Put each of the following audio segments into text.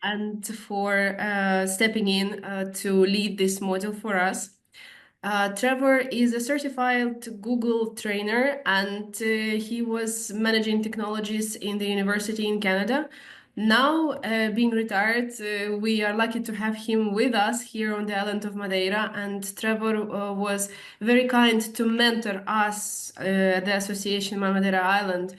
and for stepping in to lead this module for us. Trevor is a certified Google trainer, and he was managing technologies in the university in Canada. Now, being retired, we are lucky to have him with us here on the island of Madeira. And Trevor was very kind to mentor us at the Association Madeira Island,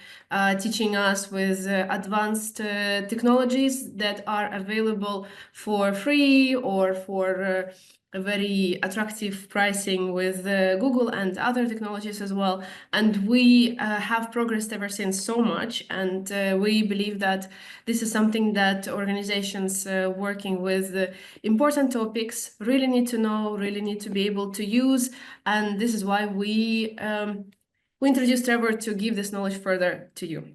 teaching us with advanced technologies that are available for free or for a very attractive pricing with Google and other technologies as well. And we have progressed ever since so much. And we believe that this is something that organizations working with important topics really need to know, really need to be able to use. And this is why we introduced Trevor to give this knowledge further to you.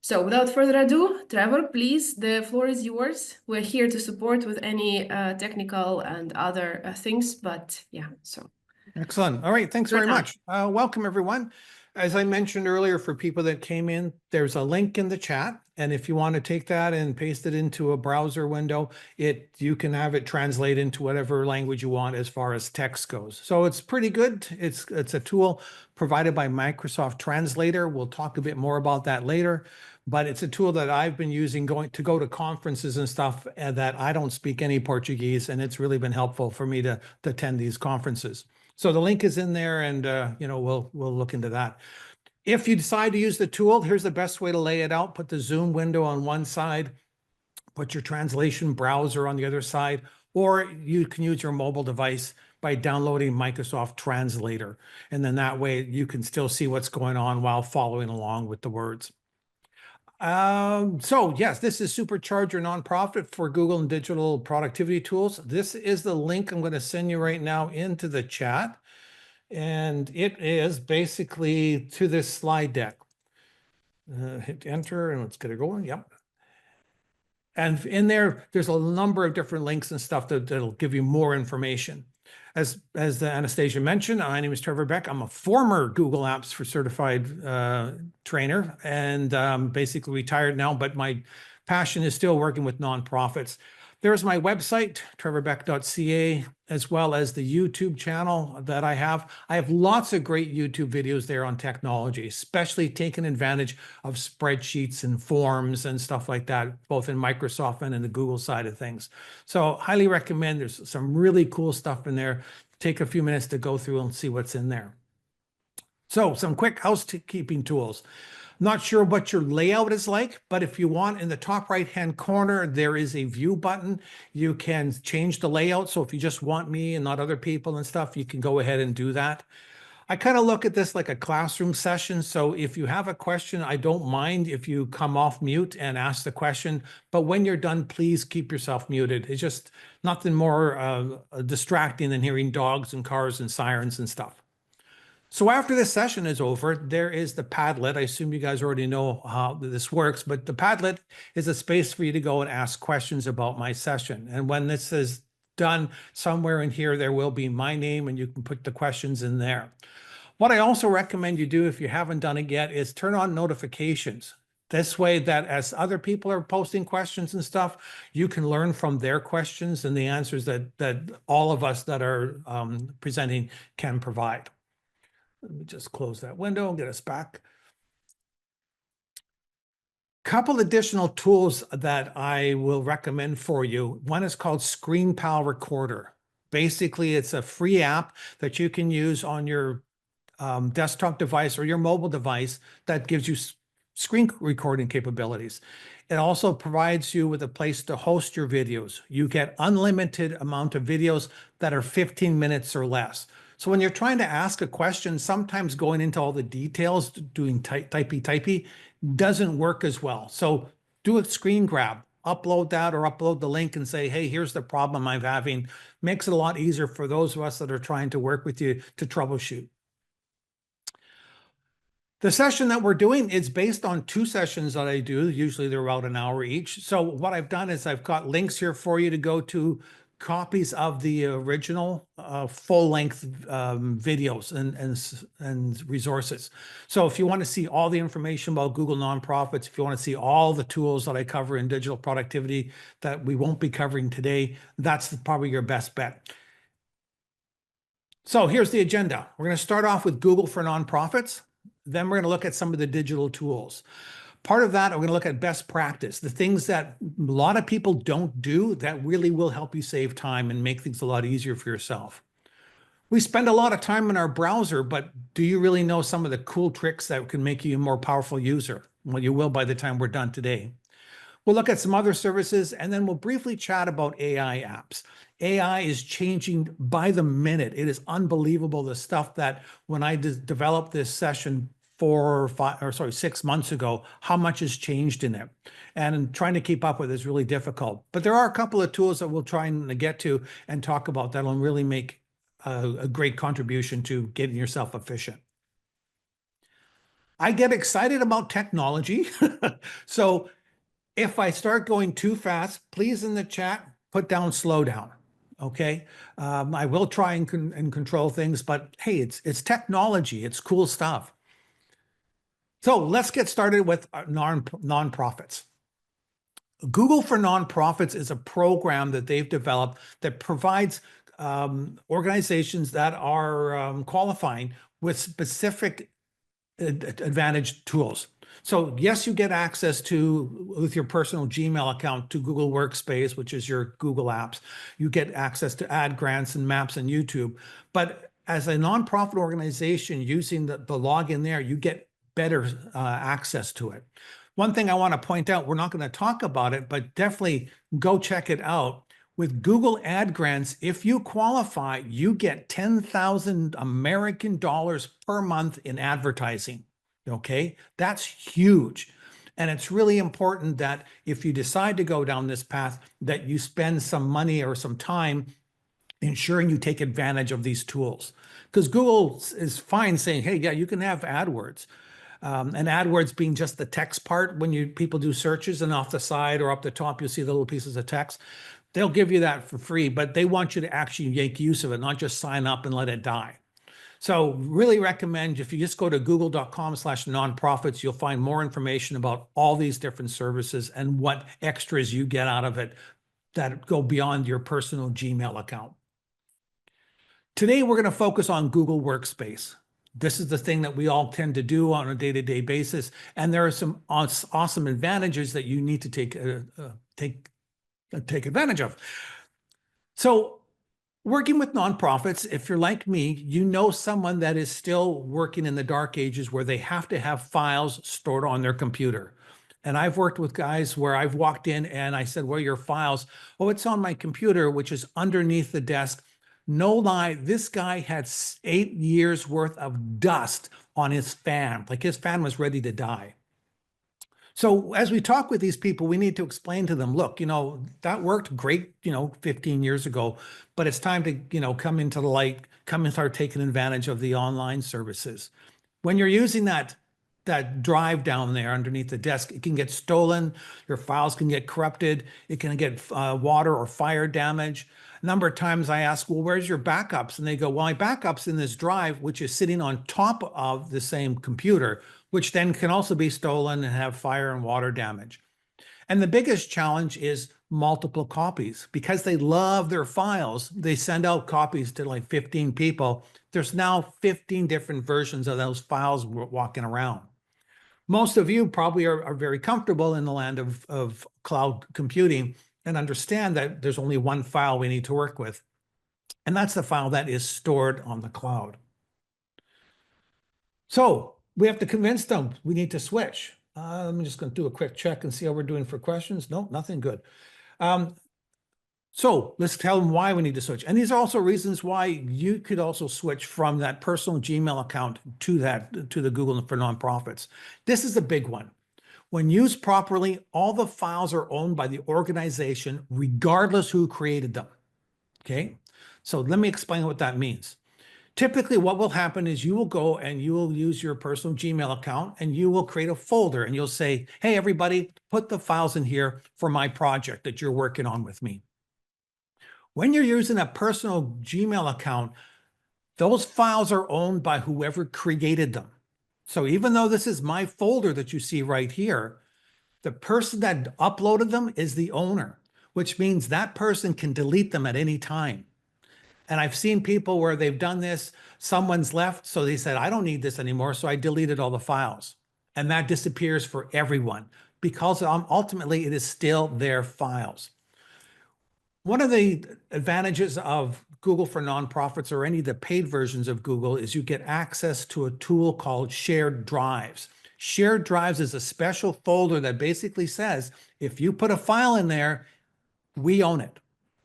So without further ado, Trevor, please, the floor is yours. We're here to support with any technical and other things, but yeah, so. Excellent. All right, thanks very much. Welcome, everyone. As I mentioned earlier, for people that came in, there's a link in the chat. And if you want to take that and paste it into a browser window, you can have it translate into whatever language you want as far as text goes. So it's pretty good. It's a tool provided by Microsoft Translator. We'll talk a bit more about that later. But it's a tool that I've been using going to conferences and stuff that I don't speak any Portuguese, and it's really been helpful for me to attend these conferences. So the link is in there, and we'll look into that. If you decide to use the tool, here's the best way to lay it out. Put the Zoom window on one side, put your translation browser on the other side, or you can use your mobile device by downloading Microsoft Translator. And then that way you can still see what's going on while following along with the words. So yes, this is Supercharge Your Non-profit for Google and digital productivity tools. This is the link I'm going to send you right now into the chat. And it is basically to this slide deck. Hit enter and let's get it going. Yep. And in there's a number of different links and stuff that'll give you more information. As Anastasia mentioned, my name is Trevor Beck. I'm a former Google Apps for Certified trainer, and basically retired now, but my passion is still working with nonprofits. There's my website, trevorbeck.ca, as well as the YouTube channel that I have. I have lots of great YouTube videos there on technology, especially taking advantage of spreadsheets and forms and stuff like that, both in Microsoft and in the Google side of things. So highly recommend. There's some really cool stuff in there. Take a few minutes to go through and see what's in there. So some quick housekeeping tools. Not sure what your layout is like, but if you want, in the top right-hand corner, there is a view button. You can change the layout. So if you just want me and not other people and stuff, you can go ahead and do that. I kind of look at this like a classroom session. So if you have a question, I don't mind if you come off mute and ask the question. But when you're done, please keep yourself muted. It's just nothing more distracting than hearing dogs and cars and sirens and stuff. So after this session is over, there is the Padlet. I assume you guys already know how this works, but the Padlet is a space for you to go and ask questions about my session. And when this is done, somewhere in here, there will be my name, and you can put the questions in there. What I also recommend you do, if you haven't done it yet, is turn on notifications. This way that as other people are posting questions and stuff, you can learn from their questions and the answers that all of us that are presenting can provide. Let me just close that window and get us back. Couple additional tools that I will recommend for you. One is called ScreenPal Recorder. Basically, it's a free app that you can use on your desktop device or your mobile device that gives you screen recording capabilities. It also provides you with a place to host your videos. You get unlimited amount of videos that are 15 minutes or less. So when you're trying to ask a question, sometimes going into all the details, doing typey doesn't work as well. So do a screen grab, upload that or upload the link and say, hey, here's the problem I'm having. Makes it a lot easier for those of us that are trying to work with you to troubleshoot. The session that we're doing is based on 2 sessions that I do. Usually they're about an hour each. So what I've done is I've got links here for you to go to copies of the original full-length videos and resources. So if you want to see all the information about Google Nonprofits, if you want to see all the tools that I cover in digital productivity that we won't be covering today, that's probably your best bet. So here's the agenda. We're going to start off with Google for Nonprofits. Then we're going to look at some of the digital tools. Part of that, we're going to look at best practice, the things that a lot of people don't do that really will help you save time and make things a lot easier for yourself. We spend a lot of time in our browser, but do you really know some of the cool tricks that can make you a more powerful user? Well, you will by the time we're done today. We'll look at some other services, and then we'll briefly chat about AI apps. AI is changing by the minute. It is unbelievable, the stuff that when I developed this session 6 months ago, how much has changed in it. And trying to keep up with it is really difficult. But there are a couple of tools that we'll try and get to and talk about that'll really make a great contribution to getting yourself efficient. I get excited about technology. So if I start going too fast, please in the chat, put down slow down. Okay. I will try and control things, but hey, it's technology. It's cool stuff. So let's get started with nonprofits. Google for Nonprofits is a program that they've developed that provides organizations that are qualifying with specific advantage tools. So yes, you get access to, with your personal Gmail account, to Google Workspace, which is your Google Apps. You get access to ad grants and maps and YouTube. But as a nonprofit organization using the login there, you get better access to it. One thing I want to point out, we're not going to talk about it, but definitely go check it out. With Google Ad Grants, if you qualify, you get 10,000 American dollars per month in advertising. Okay, that's huge. And it's really important that if you decide to go down this path, that you spend some money or some time ensuring you take advantage of these tools. Because Google is fine saying, hey, yeah, you can have AdWords. And AdWords being just the text part when people do searches, and off the side or up the top, you'll see the little pieces of text. They'll give you that for free, but they want you to actually make use of it, not just sign up and let it die. So really recommend, if you just go to google.com/nonprofits, you'll find more information about all these different services and what extras you get out of it that go beyond your personal Gmail account. Today, we're going to focus on Google Workspace. This is the thing that we all tend to do on a day-to-day basis. And there are some awesome advantages that you need to take advantage of. So working with nonprofits, if you're like me, you know someone that is still working in the dark ages where they have to have files stored on their computer. And I've worked with guys where I've walked in and I said, where are your files? Oh, it's on my computer, which is underneath the desk. No lie, this guy had 8 years worth of dust on his fan. Like his fan was ready to die. So as we talk with these people, we need to explain to them, look, that worked great, 15 years ago, but it's time to, come into the light, come and start taking advantage of the online services. When you're using that drive down there underneath the desk, it can get stolen, your files can get corrupted, it can get water or fire damage. A number of times I ask, well, where's your backups? And they go, well, my backup's in this drive, which is sitting on top of the same computer, which then can also be stolen and have fire and water damage. And the biggest challenge is multiple copies. Because they love their files, they send out copies to like 15 people. There's now 15 different versions of those files walking around. Most of you probably are very comfortable in the land of cloud computing and understand that there's only one file we need to work with. And that's the file that is stored on the cloud. So we have to convince them we need to switch. I'm just going to do a quick check and see how we're doing for questions. No, nothing good. So let's tell them why we need to switch. And these are also reasons why you could also switch from that personal Gmail account to the Google for Nonprofits. This is a big one. When used properly, all the files are owned by the organization, regardless who created them. Okay, so let me explain what that means. Typically, what will happen is you will go and you will use your personal Gmail account and you will create a folder and you'll say, hey, everybody, put the files in here for my project that you're working on with me. When you're using a personal Gmail account, those files are owned by whoever created them. So even though this is my folder that you see right here, the person that uploaded them is the owner, which means that person can delete them at any time. And I've seen people where they've done this, someone's left, so they said, I don't need this anymore, so I deleted all the files. And that disappears for everyone because ultimately it is still their files. One of the advantages of Google for Nonprofits or any of the paid versions of Google is you get access to a tool called Shared Drives. Shared Drives is a special folder that basically says, if you put a file in there, we own it.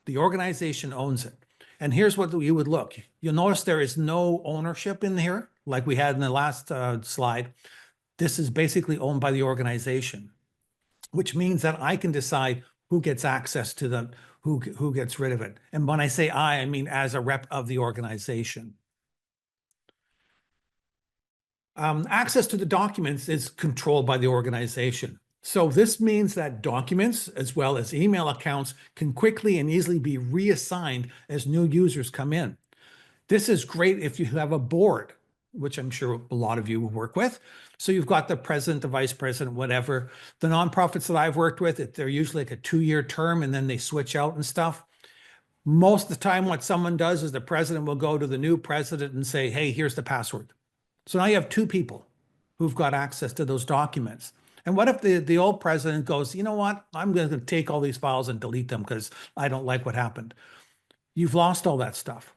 The organization owns it. And here's what you would look. You'll notice there is no ownership in here, like we had in the last slide. This is basically owned by the organization, which means that I can decide who gets access to them, who gets rid of it. And when I say I mean as a rep of the organization. Access to the documents is controlled by the organization. So this means that documents as well as email accounts can quickly and easily be reassigned as new users come in. This is great if you have a board, which I'm sure a lot of you work with. So you've got the president, the vice president, whatever. The nonprofits that I've worked with, they're usually like a 2-year term and then they switch out and stuff. Most of the time what someone does is the president will go to the new president and say, hey, here's the password. So now you have 2 people who've got access to those documents. And what if the old president goes, you know what, I'm going to take all these files and delete them because I don't like what happened. You've lost all that stuff.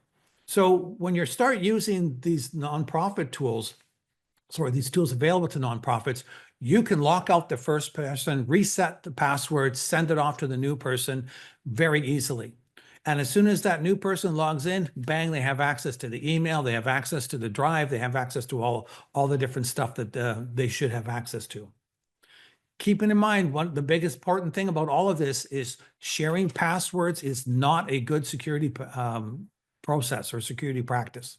So when you start using these nonprofit tools, these tools available to nonprofits, you can lock out the first person, reset the password, send it off to the new person very easily. And as soon as that new person logs in, bang, they have access to the email, they have access to the drive, they have access to all the different stuff that they should have access to. Keeping in mind, the biggest important thing about all of this is sharing passwords is not a good security process or security practice.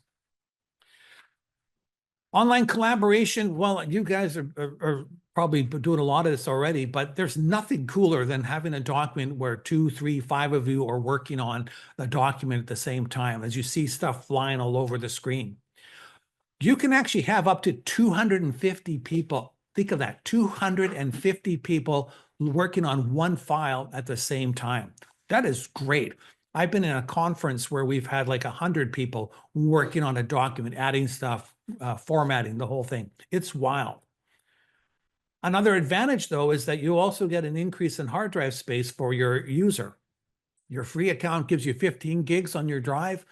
Online collaboration, well, you guys are probably doing a lot of this already, but there's nothing cooler than having a document where 2, 3, 5 of you are working on a document at the same time as you see stuff flying all over the screen. You can actually have up to 250 people. Think of that, 250 people working on one file at the same time. That is great. I've been in a conference where we've had like 100 people working on a document, adding stuff, formatting the whole thing. It's wild. Another advantage, though, is that you also get an increase in hard drive space for your user. Your free account gives you 15 gigs on your drive.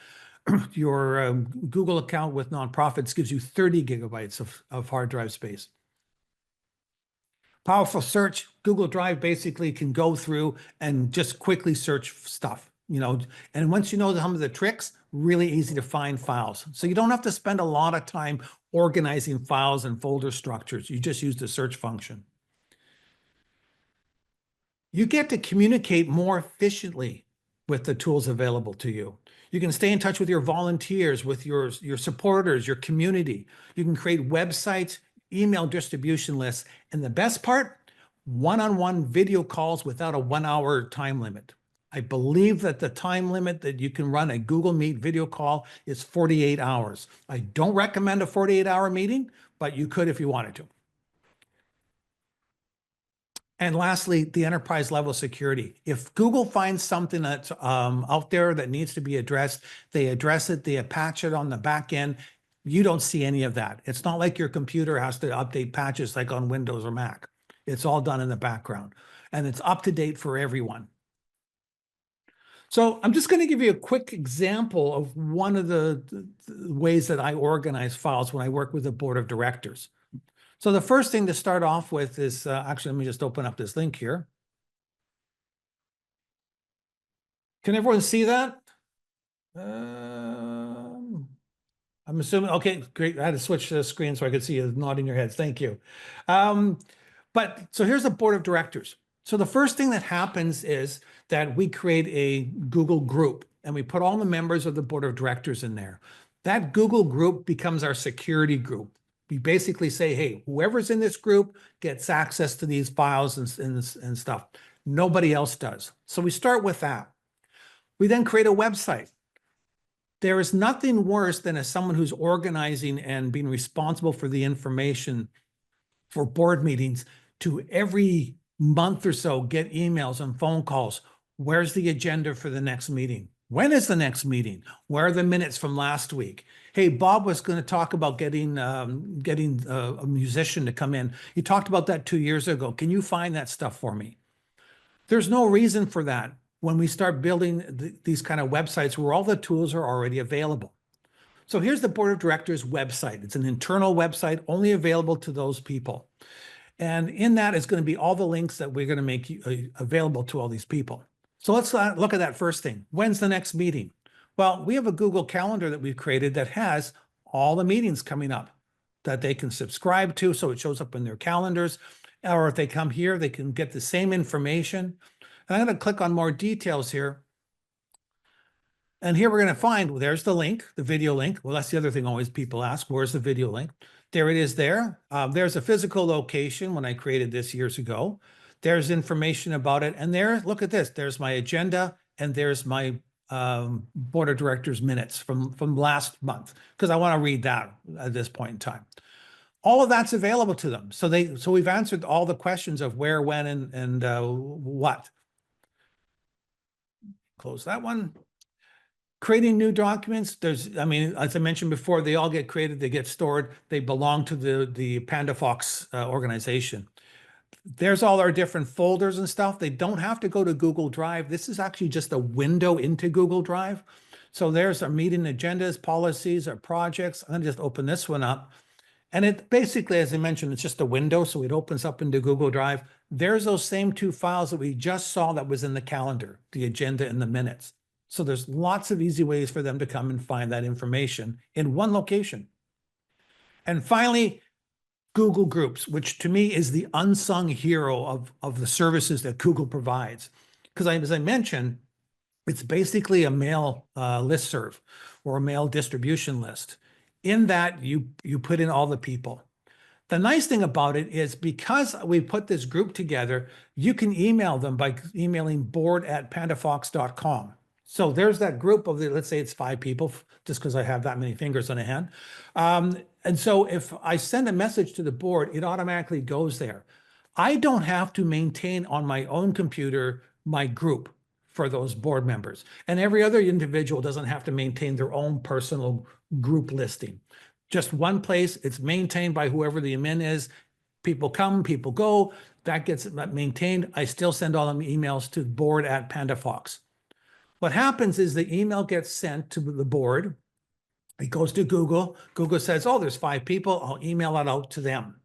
Your Google account with nonprofits gives you 30 gigabytes of hard drive space. Powerful search, Google Drive basically can go through and just quickly search stuff, and once you know some of the tricks, really easy to find files. So you don't have to spend a lot of time organizing files and folder structures. You just use the search function. You get to communicate more efficiently with the tools available to you. You can stay in touch with your volunteers, with your supporters, your community. You can create websites, email distribution lists, and the best part, one-on-one video calls without a 1-hour time limit. I believe that the time limit that you can run a Google Meet video call is 48 hours. I don't recommend a 48-hour meeting, but you could if you wanted to. And lastly, the enterprise level security. If Google finds something that's out there that needs to be addressed, they address it, they patch it on the back end. You don't see any of that. It's not like your computer has to update patches like on Windows or Mac. It's all done in the background and it's up to date for everyone. So I'm just going to give you a quick example of one of the ways that I organize files when I work with a board of directors. So the first thing to start off with is, actually, let me just open up this link here. Can everyone see that? I'm assuming, okay, great. I had to switch the screen so I could see you nodding your heads. Thank you. But so here's the board of directors. So the first thing that happens is that we create a Google group and we put all the members of the board of directors in there. That Google group becomes our security group. We basically say, hey, whoever's in this group gets access to these files and stuff. Nobody else does. So we start with that. We then create a website. There is nothing worse than as someone who's organizing and being responsible for the information for board meetings to every month or so get emails and phone calls. Where's the agenda for the next meeting? When is the next meeting? Where are the minutes from last week? Hey, Bob was going to talk about getting a musician to come in. He talked about that 2 years ago. Can you find that stuff for me? There's no reason for that when we start building these kind of websites where all the tools are already available. So here's the board of directors website. It's an internal website only available to those people. And in that is going to be all the links that we're going to make available to all these people. So let's look at that first thing. When's the next meeting? Well, we have a Google Calendar that we've created that has all the meetings coming up that they can subscribe to, so it shows up in their calendars. Or if they come here, they can get the same information. And I'm going to click on more details here. And here we're going to find, well, there's the link, the video link. Well, that's the other thing always people ask, where's the video link? There it is there. There's a physical location when I created this years ago. There's information about it. And there, look at this. There's my agenda and there's my board of directors minutes from last month, because I want to read that at this point in time. All of that's available to them. So we've answered all the questions of where, when, and what. Close that one. Creating new documents, I mean, as I mentioned before, they all get created, they get stored, they belong to the PandaFox organization. There's all our different folders and stuff. They don't have to go to Google Drive. This is actually just a window into Google Drive. So there's our meeting agendas, policies, our projects. I'm going to just open this one up. And it basically, as I mentioned, it's just a window, so it opens up into Google Drive. There's those same two files that we just saw that was in the calendar, the agenda and the minutes. So there's lots of easy ways for them to come and find that information in one location. And finally, Google Groups, which to me is the unsung hero of the services that Google provides. Because as I mentioned, it's basically a mail listserv or a mail distribution list. In that, you put in all the people. The nice thing about it is because we put this group together, you can email them by emailing board@pandafox.com. So there's that group of let's say it's 5 people, just because I have that many fingers on a hand. And so if I send a message to the board, it automatically goes there. I don't have to maintain on my own computer my group for those board members. And every other individual doesn't have to maintain their own personal group listing. Just one place, it's maintained by whoever the admin is. People come, people go, that gets maintained. I still send all them emails to board@pandafox. What happens is the email gets sent to the board. It goes to Google. Google says, oh, there's 5 people. I'll email it out to them.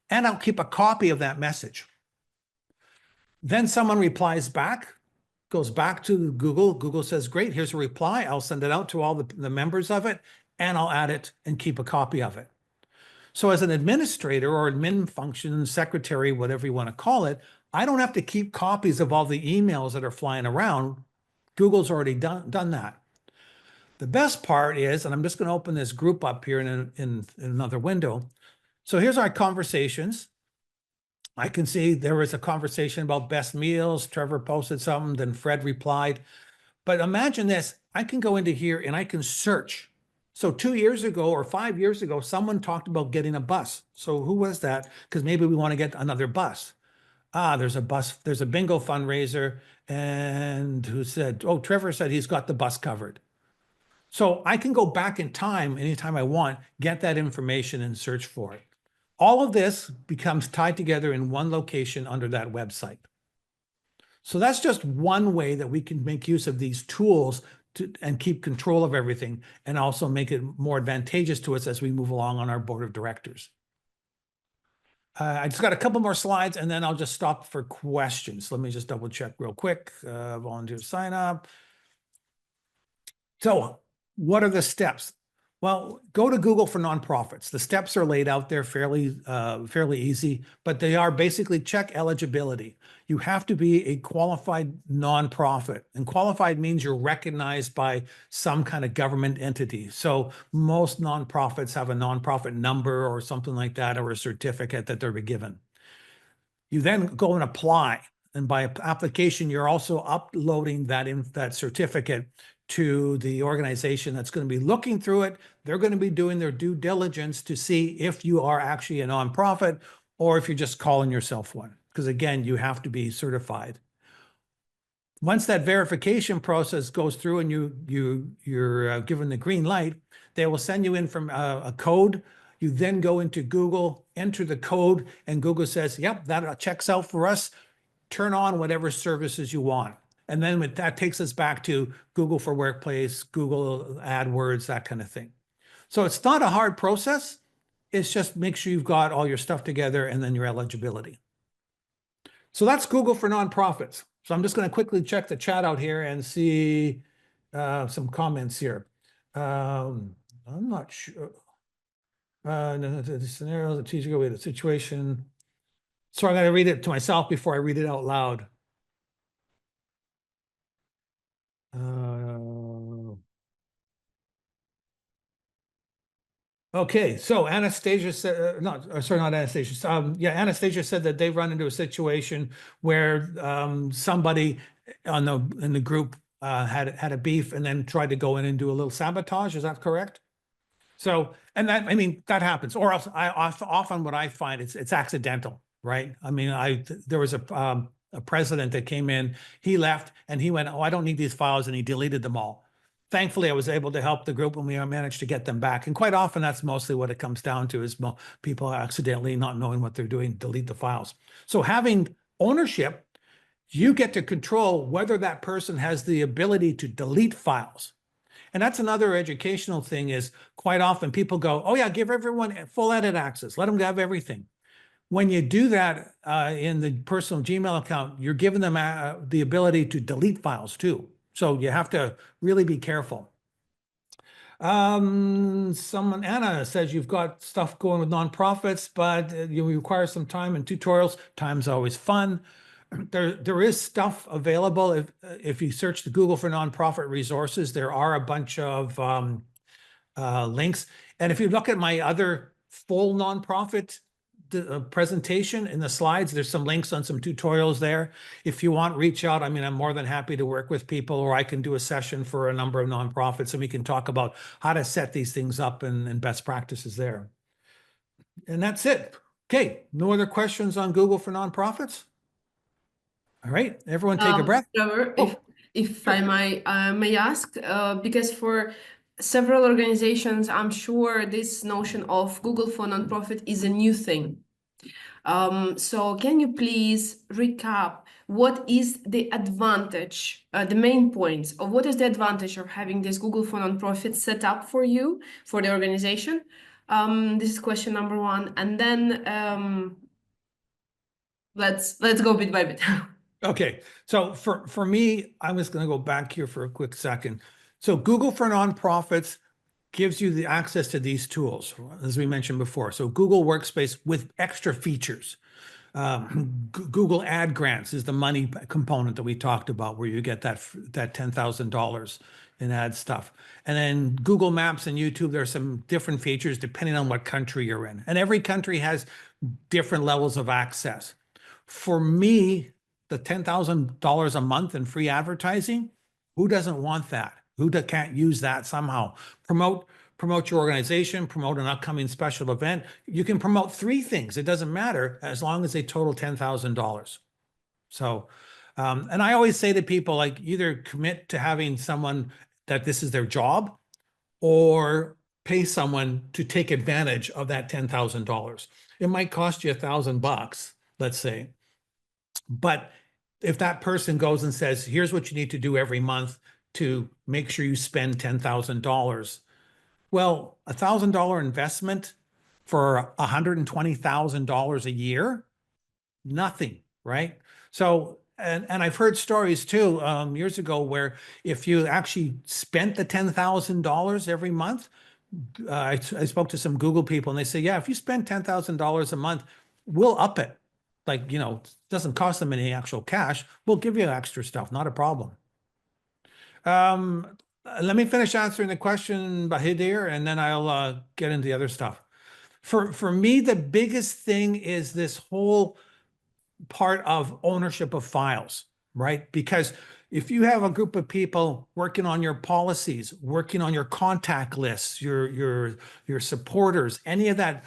And I'll keep a copy of that message. Then someone replies back, goes back to Google. Google says, great, here's a reply. I'll send it out to all the members of it, and I'll add it and keep a copy of it. So as an administrator or admin function, secretary, whatever you want to call it, I don't have to keep copies of all the emails that are flying around. Google's already done that. The best part is, and I'm just going to open this group up here in another window. So here's our conversations. I can see there was a conversation about best meals. Trevor posted something, then Fred replied. But imagine this, I can go into here and I can search. So 2 years ago or 5 years ago, someone talked about getting a bus. So who was that? Because maybe we want to get another bus. There's a bus, there's a bingo fundraiser, and who said, oh, Trevor said he's got the bus covered. So I can go back in time anytime I want, get that information and search for it. All of this becomes tied together in one location under that website. So that's just one way that we can make use of these tools and keep control of everything, and also make it more advantageous to us as we move along on our board of directors. I just got a couple more slides and then I'll just stop for questions. Let me just double check real quick. Volunteer sign up. So what are the steps? Well, go to Google for nonprofits. The steps are laid out there fairly easy, but they are basically check eligibility. You have to be a qualified nonprofit, and qualified means you're recognized by some kind of government entity. So most nonprofits have a nonprofit number or something like that, or a certificate that they're given. You then go and apply. And by application, you're also uploading that certificate to the organization that's going to be looking through it. They're going to be doing their due diligence to see if you are actually a nonprofit or if you're just calling yourself one. Because again, you have to be certified. Once that verification process goes through and you're given the green light, they will send you in from a code. You then go into Google, enter the code, and Google says, yep, that checks out for us. Turn on whatever services you want. And then that takes us back to Google for Workplace, Google AdWords, that kind of thing. So it's not a hard process. It's just make sure you've got all your stuff together and then your eligibility. So that's Google for nonprofits. So I'm just going to quickly check the chat out here and see some comments here. I'm not sure. The scenario, the teacher way, the situation. So I'm going to read it to myself before I read it out loud. Okay, so Anastasia said, not Anastasia. Yeah, Anastasia said that they run into a situation where somebody in the group had a beef and then tried to go in and do a little sabotage. Is that correct? So, and that, I mean, that happens. Or else, often what I find it's accidental, right? I mean, there was a president that came in, he left, and he went, "Oh, I don't need these files," and he deleted them all. Thankfully, I was able to help the group and we managed to get them back. And quite often, that's mostly what it comes down to is people accidentally not knowing what they're doing, delete the files. So having ownership, you get to control whether that person has the ability to delete files. And that's another educational thing is quite often people go, oh yeah, give everyone full edit access. Let them have everything. When you do that in the personal Gmail account, you're giving them the ability to delete files too. So you have to really be careful. Anna says you've got stuff going with nonprofits, but you require some time and tutorials. Time's always fun. There is stuff available. If you search the Google for nonprofit resources, there are a bunch of links. And if you look at my other full nonprofit presentation in the slides, there's some links on some tutorials there. If you want, reach out. I mean, I'm more than happy to work with people, or I can do a session for a number of nonprofits and we can talk about how to set these things up and best practices there. And that's it. Okay, no other questions on Google for nonprofits? All right, everyone take a breath. Trevor, if I may ask, because for several organizations, I'm sure this notion of Google for nonprofit is a new thing. So can you please recap what is the advantage, the main points of what is the advantage of having this Google for nonprofit set up for you, for the organization? This is question number one. And then let's go bit by bit. Okay, so for me, I'm just going to go back here for a quick second. So Google for nonprofits gives you the access to these tools, as we mentioned before. So Google Workspace with extra features. Google Ad Grants is the money component that we talked about, where you get that $10,000 in ad stuff. And then Google Maps and YouTube, there are some different features depending on what country you're in. And every country has different levels of access. For me, the $10,000 a month in free advertising, who doesn't want that? Who can't use that somehow? Promote your organization, promote an upcoming special event. You can promote 3 things. It doesn't matter as long as they total $10,000. So, and I always say to people, like, either commit to having someone that this is their job, or pay someone to take advantage of that $10,000. It might cost you $1,000, let's say. But if that person goes and says, here's what you need to do every month to make sure you spend $10,000, well, $1,000 investment for $120,000 a year, nothing, right? So, and I've heard stories too, years ago, where if you actually spent the $10,000 every month, I spoke to some Google people and they say, yeah, if you spend $10,000 a month, we'll up it. Like, you know, it doesn't cost them any actual cash. We'll give you extra stuff, not a problem. Let me finish answering the question, Bahidir, and then I'll get into the other stuff. For me, the biggest thing is this whole part of ownership of files, right? Because if you have a group of people working on your policies, working on your contact lists, your supporters, any of that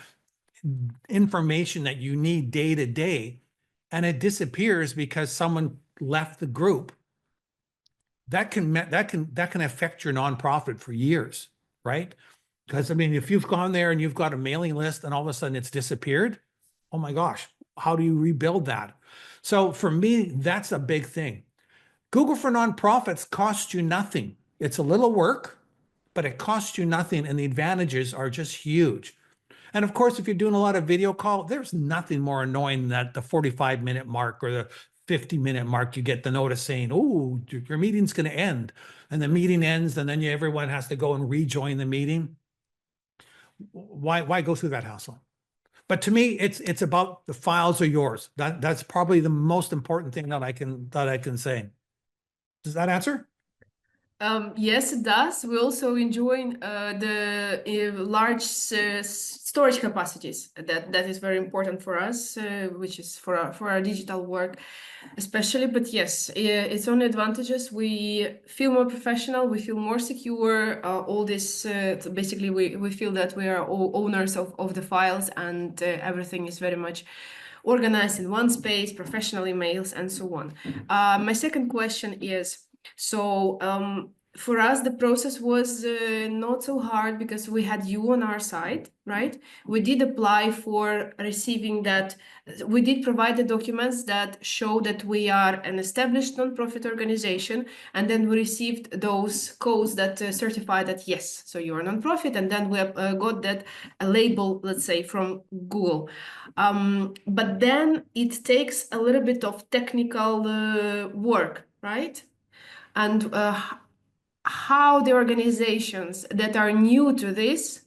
information that you need day to day, and it disappears because someone left the group, that can affect your nonprofit for years, right? Because I mean, if you've gone there and you've got a mailing list and all of a sudden it's disappeared, oh my gosh, how do you rebuild that? So for me, that's a big thing. Google for Nonprofits costs you nothing. It's a little work, but it costs you nothing, and the advantages are just huge. And of course, if you're doing a lot of video call, there's nothing more annoying than the 45-minute mark or the 50-minute mark. You get the notice saying, oh, your meeting's going to end. And the meeting ends, and then everyone has to go and rejoin the meeting. Why go through that hassle? But to me, it's about the files are yours. That's probably the most important thing that I can say. Does that answer? Yes, it does. We also enjoy the large storage capacities. That is very important for us, which is for our digital work, especially. But yes, its own advantages. We feel more professional. We feel more secure. All this basically, we feel that we are all owners of the files, and everything is very much organized in one space, professional emails, and so on. My second question is. So for us, the process was not so hard because we had you on our side, right? We did apply for receiving that. We did provide the documents that show that we are an established nonprofit organization, and then we received those codes that certify that yes, so you're a nonprofit, and then we got that a label, let's say, from Google. But then it takes a little bit of technical work, right? And how the organizations that are new to this,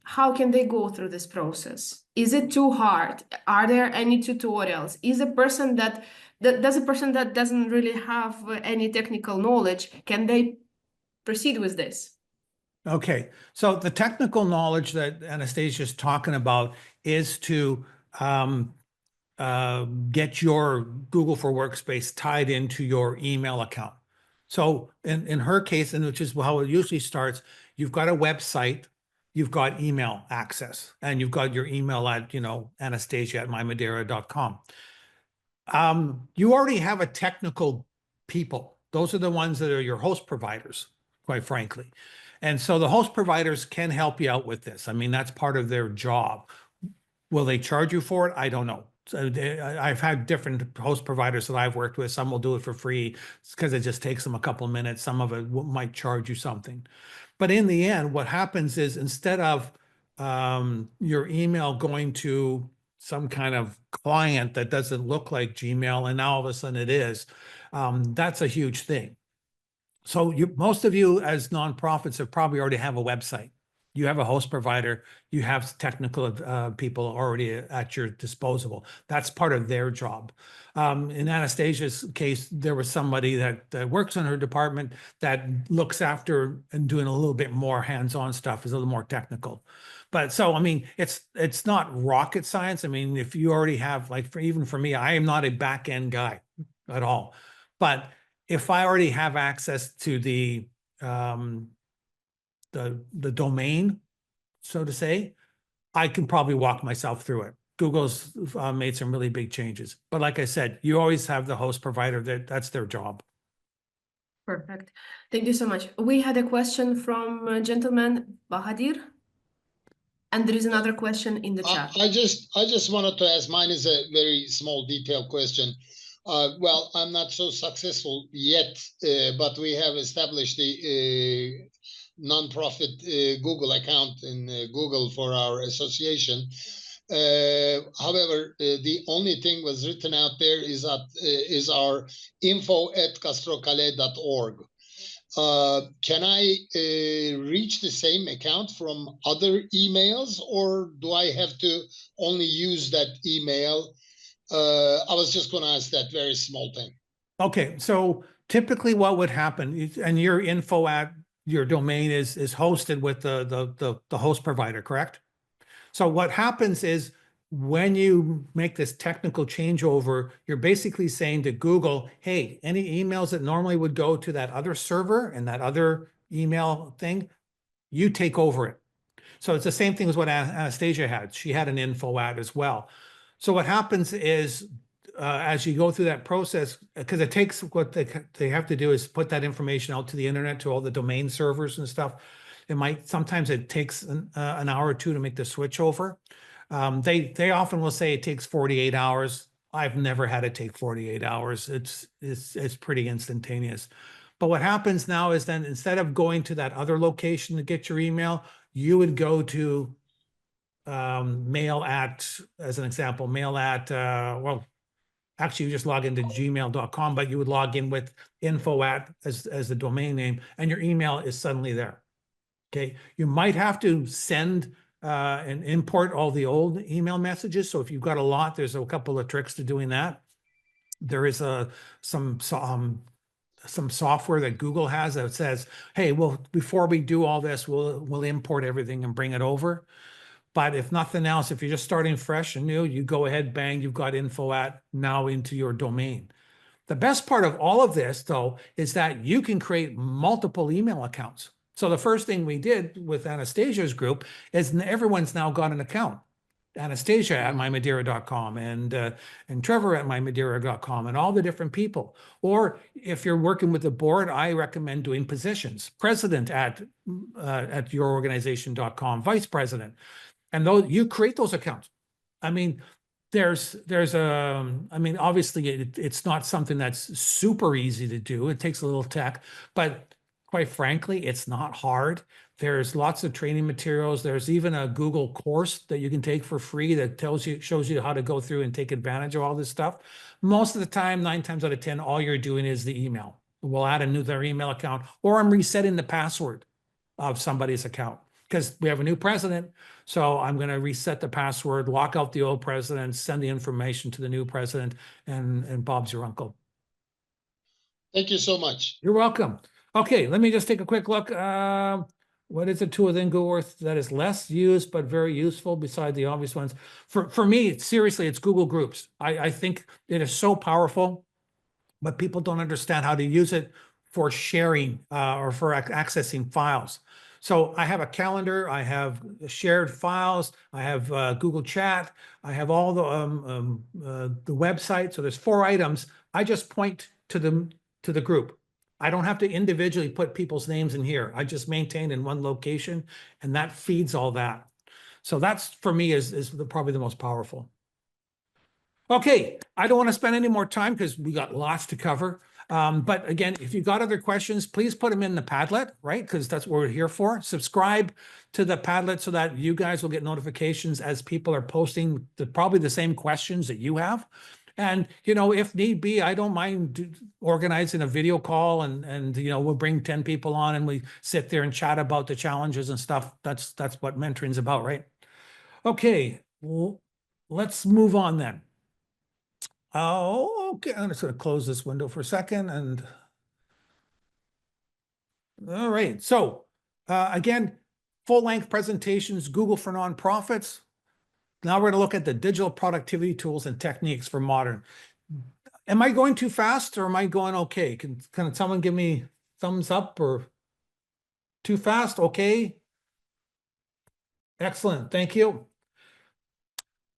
how can they go through this process? Is it too hard? Are there any tutorials? Is a person that does a person that doesn't really have any technical knowledge, can they proceed with this? Okay, so the technical knowledge that Anastasia is talking about is to get your Google for Workspace tied into your email account. So in her case, and which is how it usually starts, you've got a website, you've got email access, and you've got your email at, anastasia@mymadeira.com. You already have a technical people. Those are the ones that are your host providers, quite frankly. And so the host providers can help you out with this. I mean, that's part of their job. Will they charge you for it? I don't know. So I've had different host providers that I've worked with. Some will do it for free because it just takes them a couple of minutes. Some of it might charge you something. But in the end, what happens is instead of your email going to some kind of client that doesn't look like Gmail, and now all of a sudden it is, that's a huge thing. So most of you as nonprofits have probably already have a website. You have a host provider, you have technical people already at your disposal. That's part of their job. In Anastasia's case, there was somebody that works in her department that looks after and doing a little bit more hands-on stuff, is a little more technical. But so, I mean, it's not rocket science. I mean, if you already have, like, even for me, I am not a back-end guy at all. But if I already have access to the domain, so to say, I can probably walk myself through it. Google's made some really big changes. But like I said, you always have the host provider, that's their job. Perfect. Thank you so much. We had a question from gentleman Bahadir. And there is another question in the chat. I just wanted to ask, mine is a very small detailed question. Well, I'm not so successful yet, but we have established the nonprofit Google account in Google for our association. However, the only thing was written out there is our info@castrocale.org. Can I reach the same account from other emails, or do I have to only use that email? I was just going to ask that very small thing. Okay, so typically what would happen, and your info at your domain is hosted with the host provider, correct? So what happens is when you make this technical changeover, you're basically saying to Google, hey, any emails that normally would go to that other server and that other email thing, you take over it. So it's the same thing as what Anastasia had. She had an info ad as well. So what happens is, as you go through that process, because it takes, what they have to do is put that information out to the internet, to all the domain servers and stuff. Sometimes it takes an hour or two to make the switch over. They often will say it takes 48 hours. I've never had it take 48 hours. It's pretty instantaneous. But what happens now is then, instead of going to that other location to get your email, you would go to mail at, as an example, well, actually you just log into gmail.com, but you would log in with info at as the domain name, and your email is suddenly there. Okay, you might have to send and import all the old email messages. So if you've got a lot, there's a couple of tricks to doing that. There is some software that Google has that says, hey, well, before we do all this, we'll import everything and bring it over. But if nothing else, if you're just starting fresh and new, you go ahead, bang, you've got info at now into your domain. The best part of all of this, though, is that you can create multiple email accounts. So the first thing we did with Anastasia's group is everyone's now got an account. Anastasia at mymadeira.com and Trevor at mymadeira.com and all the different people. Or if you're working with the board, I recommend doing positions. President at yourorganization.com, vice president. And those, you create those accounts. I mean, obviously it's not something that's super easy to do. It takes a little tech, but quite frankly, it's not hard. There's lots of training materials. There's even a Google course that you can take for free that shows you how to go through and take advantage of all this stuff. Most of the time, 9 times out of 10, all you're doing is the email. We'll add their email account, or I'm resetting the password of somebody's account because we have a new president. So I'm going to reset the password, lock out the old president, send the information to the new president, and Bob's your uncle. Thank you so much. You're welcome. Okay, let me just take a quick look. What is a tool within Google Earth that is less used but very useful beside the obvious ones? For me, seriously, it's Google Groups. I think it is so powerful, but people don't understand how to use it for sharing or for accessing files. So I have a calendar, I have shared files, I have Google Chat, I have all the website. So there's 4 items. I just point to the group. I don't have to individually put people's names in here. I just maintain in one location, and that feeds all that. So that's, for me, is probably the most powerful. Okay, I don't want to spend any more time because we got lots to cover. But again, if you've got other questions, please put them in the Padlet, right? Because that's what we're here for. Subscribe to the Padlet so that you guys will get notifications as people are posting probably the same questions that you have. And, if need be, I don't mind organizing a video call and we'll bring 10 people on and we sit there and chat about the challenges and stuff. That's what mentoring's about, right? Okay, well, let's move on then. Oh, okay. I'm just going to close this window for a second. And all right. So again, full-length presentations, Google for nonprofits. Now we're going to look at the digital productivity tools and techniques for modern. Am I going too fast or am I going okay? Can someone give me thumbs up or too fast? Okay. Excellent. Thank you.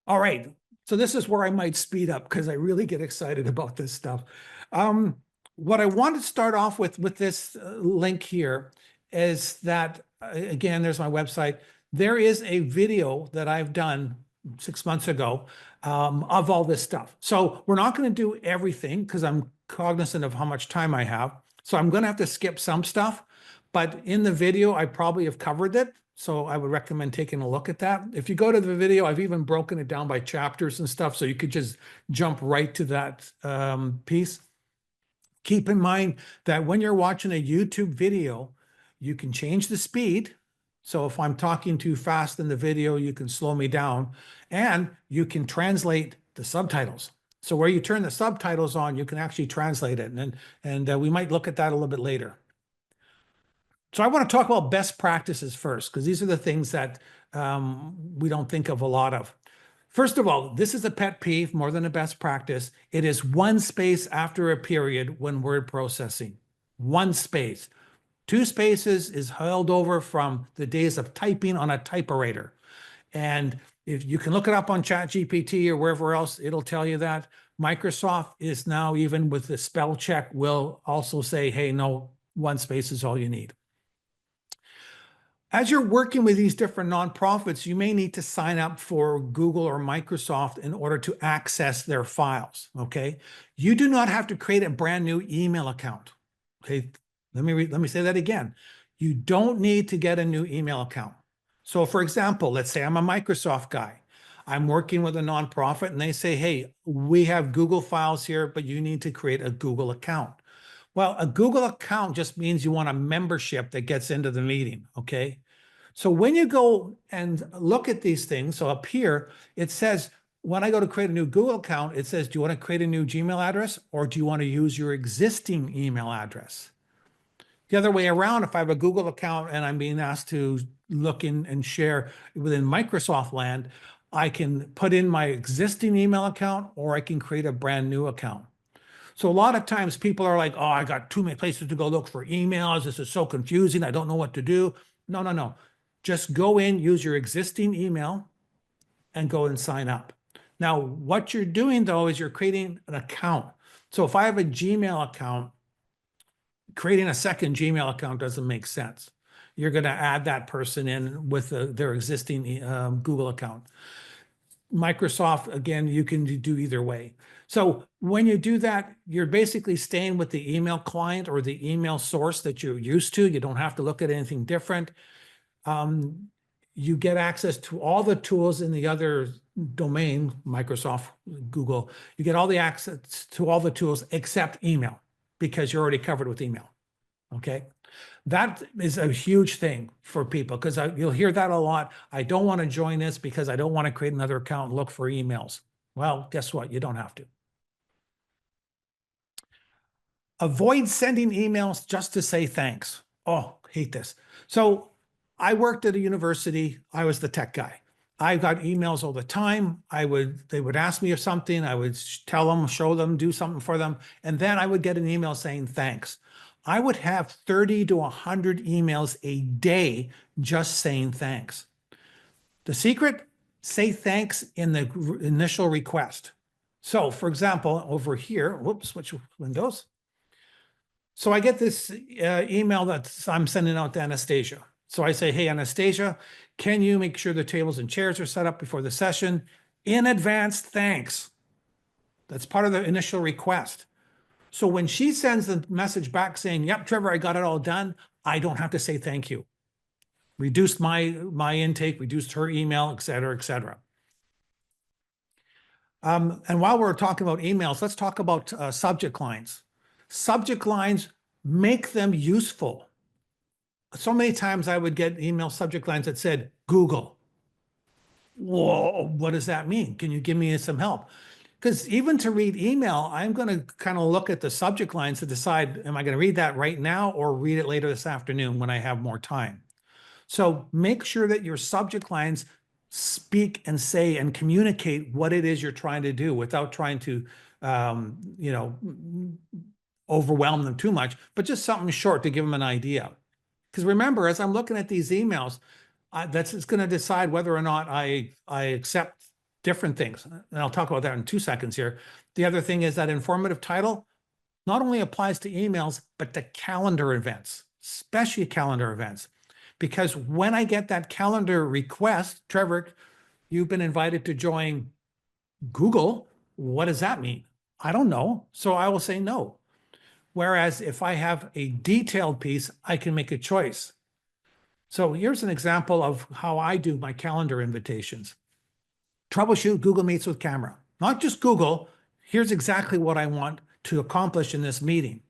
All right. So this is where I might speed up because I really get excited about this stuff. What I want to start off with this link here is that, again, there's my website. There is a video that I've done 6 months ago of all this stuff. So we're not going to do everything because I'm cognizant of how much time I have. So I'm going to have to skip some stuff, but in the video, I probably have covered it. So I would recommend taking a look at that. If you go to the video, I've even broken it down by chapters and stuff. So you could just jump right to that piece. Keep in mind that when you're watching a YouTube video, you can change the speed. So if I'm talking too fast in the video, you can slow me down and you can translate the subtitles. So where you turn the subtitles on, you can actually translate it. And we might look at that a little bit later. So I want to talk about best practices first, because these are the things that we don't think of a lot of. First of all, this is a pet peeve more than a best practice. It is one space after a period when word processing. One space. Two spaces is held over from the days of typing on a typewriter. And if you can look it up on ChatGPT or wherever else, it'll tell you that. Microsoft is now, even with the spell check, will also say, hey, no, one space is all you need. As you're working with these different nonprofits, you may need to sign up for Google or Microsoft in order to access their files, okay? You do not have to create a brand new email account, okay? Let me say that again. You don't need to get a new email account. So for example, let's say I'm a Microsoft guy. I'm working with a nonprofit and they say, hey, we have Google files here, but you need to create a Google account. Well, a Google account just means you want a membership that gets into the meeting, okay? So when you go and look at these things, so up here, it says, when I go to create a new Google account, it says, do you want to create a new Gmail address or do you want to use your existing email address? The other way around, if I have a Google account and I'm being asked to look in and share within Microsoft land, I can put in my existing email account or I can create a brand new account. So a lot of times people are like, oh, I got too many places to go look for emails. This is so confusing. I don't know what to do. No, no, no. Just go in, use your existing email and go and sign up. Now, what you're doing though, is you're creating an account. So if I have a Gmail account, creating a second Gmail account doesn't make sense. You're going to add that person in with their existing Google account. Microsoft, again, you can do either way. So when you do that, you're basically staying with the email client or the email source that you're used to. You don't have to look at anything different. You get access to all the tools in the other domain, Microsoft, Google. You get all the access to all the tools except email because you're already covered with email. Okay. That is a huge thing for people because you'll hear that a lot. I don't want to join this because I don't want to create another account and look for emails. Well, guess what? You don't have to. Avoid sending emails just to say thanks. Oh, hate this. So I worked at a university. I was the tech guy. I got emails all the time. They would ask me of something. I would tell them, show them, do something for them. And then I would get an email saying thanks. I would have 30 to 100 emails a day just saying thanks. The secret, say thanks in the initial request. So for example, over here, whoops, switch windows. So I get this email that I'm sending out to Anastasia. So I say, hey, Anastasia, can you make sure the tables and chairs are set up before the session? In advance, thanks. That's part of the initial request. So when she sends the message back saying, yep, Trevor, I got it all done, I don't have to say thank you. Reduced my intake, reduced her email, et cetera, et cetera. And while we're talking about emails, let's talk about subject lines. Subject lines, make them useful. So many times I would get email subject lines that said, Google. Whoa, what does that mean? Can you give me some help? Because even to read email, I'm going to kind of look at the subject lines to decide, am I going to read that right now or read it later this afternoon when I have more time? So make sure that your subject lines speak and say and communicate what it is you're trying to do without trying to, overwhelm them too much, but just something short to give them an idea. Because remember, as I'm looking at these emails, it's going to decide whether or not I accept different things. And I'll talk about that in 2 seconds here. The other thing is that informative title not only applies to emails, but to calendar events, especially calendar events. Because when I get that calendar request, Trevor, you've been invited to join Google. What does that mean? I don't know. So I will say no. Whereas if I have a detailed piece, I can make a choice. So here's an example of how I do my calendar invitations. Troubleshoot Google Meets with camera. Not just Google. Here's exactly what I want to accomplish in this meeting.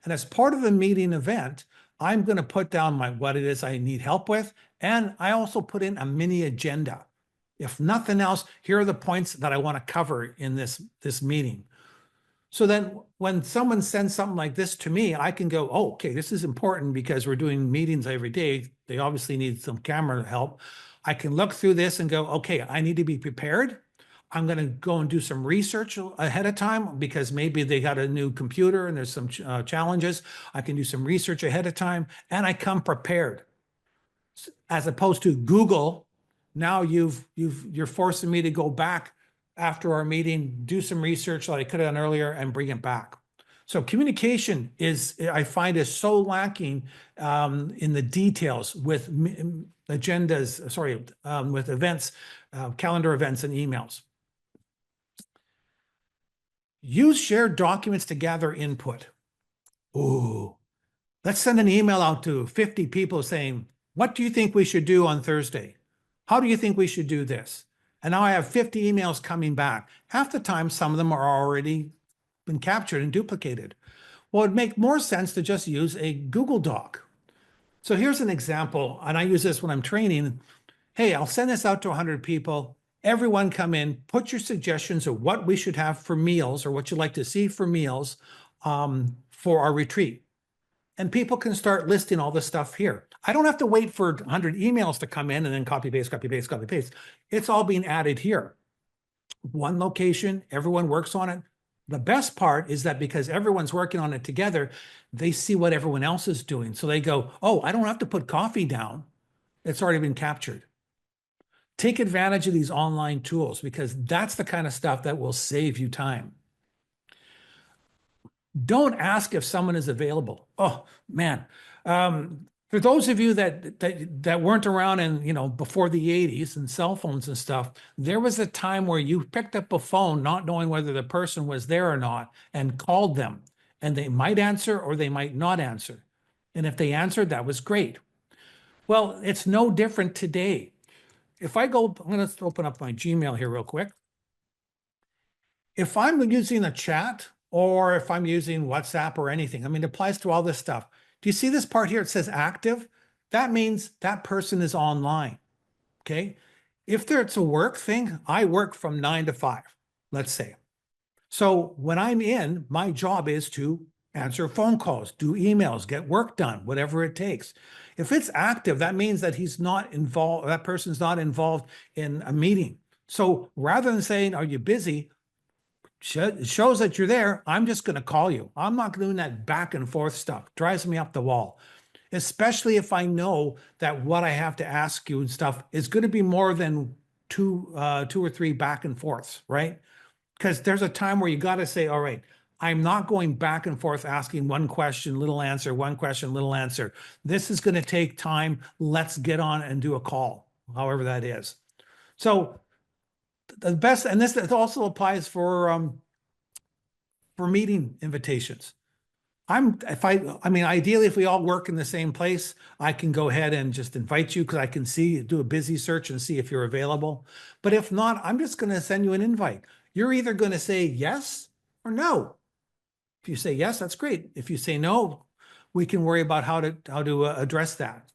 And as part of the meeting event, I'm going to put down what it is I need help with. And I also put in a mini agenda. If nothing else, here are the points that I want to cover in this meeting. So then when someone sends something like this to me, I can go, oh, okay, this is important because we're doing meetings every day. They obviously need some camera help. I can look through this and go, okay, I need to be prepared. I'm going to go and do some research ahead of time because maybe they got a new computer and there's some challenges. I can do some research ahead of time and I come prepared. As opposed to Google, now you're forcing me to go back after our meeting, do some research that I could have done earlier and bring it back. So communication I find is so lacking in the details with agendas, with events, calendar events and emails. Use shared documents to gather input. Ooh, let's send an email out to 50 people saying, what do you think we should do on Thursday? How do you think we should do this? And now I have 50 emails coming back. Half the time, some of them are already been captured and duplicated. Well, it'd make more sense to just use a Google Doc. So here's an example, and I use this when I'm training. Hey, I'll send this out to 100 people. Everyone come in, put your suggestions of what we should have for meals or what you'd like to see for meals for our retreat. And people can start listing all this stuff here. I don't have to wait for 100 emails to come in and then copy, paste, copy, paste, copy, paste. It's all being added here. One location, everyone works on it. The best part is that because everyone's working on it together, they see what everyone else is doing. So they go, oh, I don't have to put coffee down. It's already been captured. Take advantage of these online tools because that's the kind of stuff that will save you time. Don't ask if someone is available. Oh, man. For those of you that weren't around in, before the 80s and cell phones and stuff, there was a time where you picked up a phone not knowing whether the person was there or not and called them. And they might answer or they might not answer. And if they answered, that was great. Well, it's no different today. If I go, I'm going to open up my Gmail here real quick. If I'm using a chat or if I'm using WhatsApp or anything, I mean, it applies to all this stuff. Do you see this part here? It says active. That means that person is online, okay? If it's a work thing, I work from 9 to 5, let's say. So when I'm in, my job is to answer phone calls, do emails, get work done, whatever it takes. If it's active, that means that he's not involved, that person's not involved in a meeting. So rather than saying, are you busy? It shows that you're there. I'm just going to call you. I'm not doing that back and forth stuff. Drives me up the wall, especially if I know that what I have to ask you and stuff is going to be more than two or three back and forths, right? Because there's a time where you got to say, all right, I'm not going back and forth asking one question, little answer, one question, little answer. This is going to take time. Let's get on and do a call, however that is. So the best, and this also applies for meeting invitations. I mean, ideally, if we all work in the same place, I can go ahead and just invite you because I can do a busy search and see if you're available. But if not, I'm just going to send you an invite. You're either going to say yes or no. If you say yes, that's great. If you say no, we can worry about how to address that.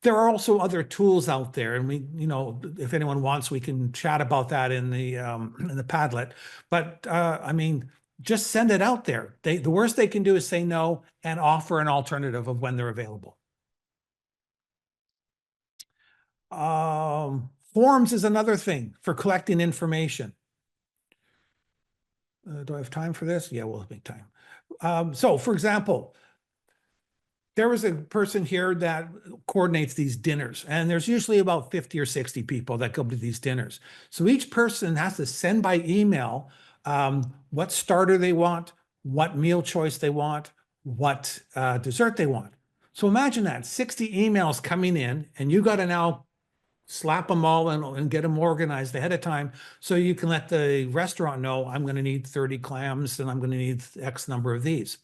There are also other tools out there, and if anyone wants, we can chat about that in the Padlet. But I mean, just send it out there. The worst they can do is say no and offer an alternative of when they're available. Forms is another thing for collecting information. Do I have time for this? Yeah, we'll make time. So, for example, there was a person here that coordinates these dinners, and there's usually about 50 or 60 people that go to these dinners. So each person has to send by email what starter they want, what meal choice they want, what dessert they want. So imagine that, 60 emails coming in, and you got to now slap them all and get them organized ahead of time so you can let the restaurant know, I'm going to need 30 clams and I'm going to need X number of these.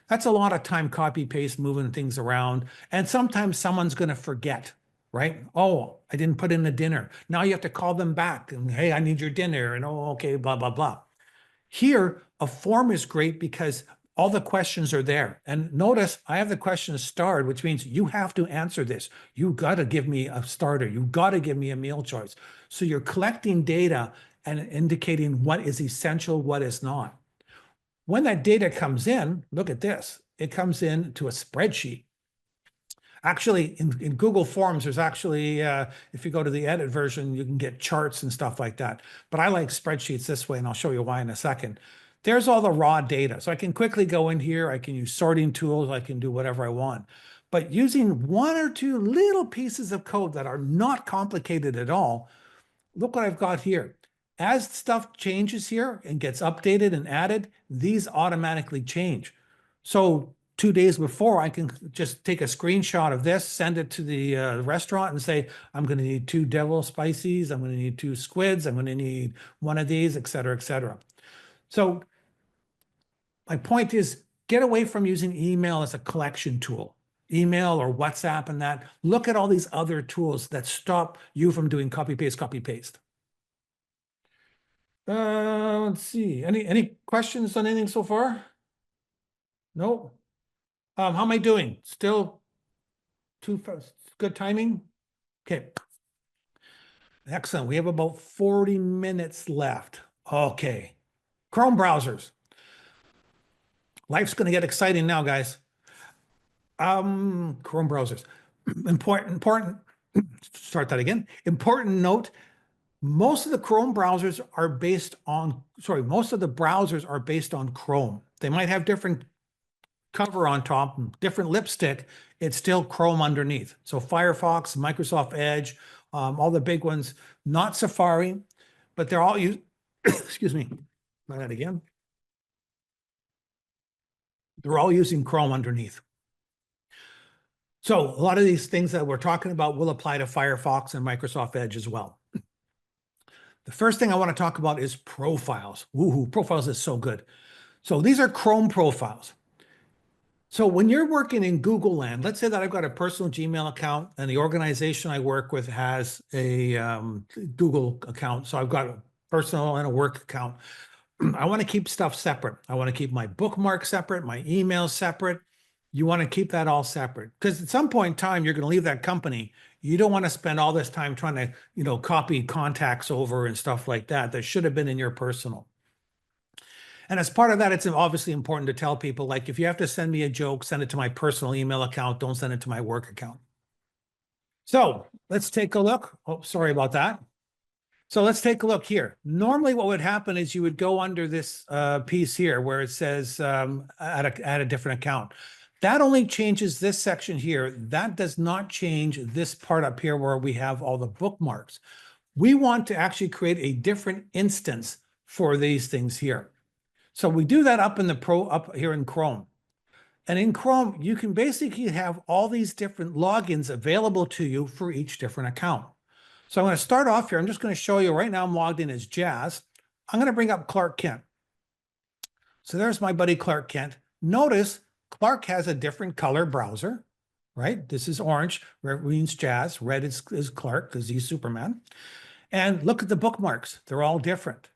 That's a lot of time, copy, paste, moving things around. And sometimes someone's going to forget, right? Oh, I didn't put in the dinner. Now you have to call them back and, hey, I need your dinner. And, oh, okay, blah, blah, blah. Here, a form is great because all the questions are there. And notice I have the questions starred, which means you have to answer this. You got to give me a starter. You got to give me a meal choice. So you're collecting data and indicating what is essential, what is not. When that data comes in, look at this. It comes in to a spreadsheet. Actually, in Google Forms, there's actually, if you go to the edit version, you can get charts and stuff like that. But I like spreadsheets this way, and I'll show you why in a second. There's all the raw data. So I can quickly go in here. I can use sorting tools. I can do whatever I want. But using one or two little pieces of code that are not complicated at all, look what I've got here. As stuff changes here and gets updated and added, these automatically change. So 2 days before, I can just take a screenshot of this, send it to the restaurant and say, I'm going to need 2 devil spices. I'm going to need 2 squids. I'm going to need 1 of these, et cetera, et cetera. So my point is, get away from using email as a collection tool, email or WhatsApp and that. Look at all these other tools that stop you from doing copy, paste, copy, paste. Let's see. Any questions on anything so far? No? How am I doing? Still too fast? Good timing? Okay. Excellent. We have about 40 minutes left. Okay. Chrome browsers. Life's going to get exciting now, guys. Chrome browsers. Important. Start that again. Important note. Most of the Chrome browsers are based on, most of the browsers are based on Chrome. They might have different cover on top, different lipstick. It's still Chrome underneath. So Firefox, Microsoft Edge, all the big ones, not Safari, but they're all used, excuse me, try that again. They're all using Chrome underneath. So a lot of these things that we're talking about will apply to Firefox and Microsoft Edge as well. The first thing I want to talk about is profiles. Woohoo, profiles is so good. So these are Chrome profiles. So when you're working in Google land, let's say that I've got a personal Gmail account and the organization I work with has a Google account. So I've got a personal and a work account. I want to keep stuff separate. I want to keep my bookmarks separate, my emails separate. You want to keep that all separate because at some point in time, you're going to leave that company. You don't want to spend all this time trying to, copy contacts over and stuff like that. That should have been in your personal. And as part of that, it's obviously important to tell people, like, if you have to send me a joke, send it to my personal email account. Don't send it to my work account. So let's take a look. Oh, sorry about that. So let's take a look here. Normally what would happen is you would go under this piece here where it says add a different account. That only changes this section here. That does not change this part up here where we have all the bookmarks. We want to actually create a different instance for these things here. So we do that up here in Chrome. And in Chrome, you can basically have all these different logins available to you for each different account. So I'm going to start off here. I'm just going to show you right now. I'm logged in as Jazz. I'm going to bring up Clark Kent. So there's my buddy Clark Kent. Notice Clark has a different color browser, right? This is orange, red means Jazz. Red is Clark because he's Superman. And look at the bookmarks. They're all different.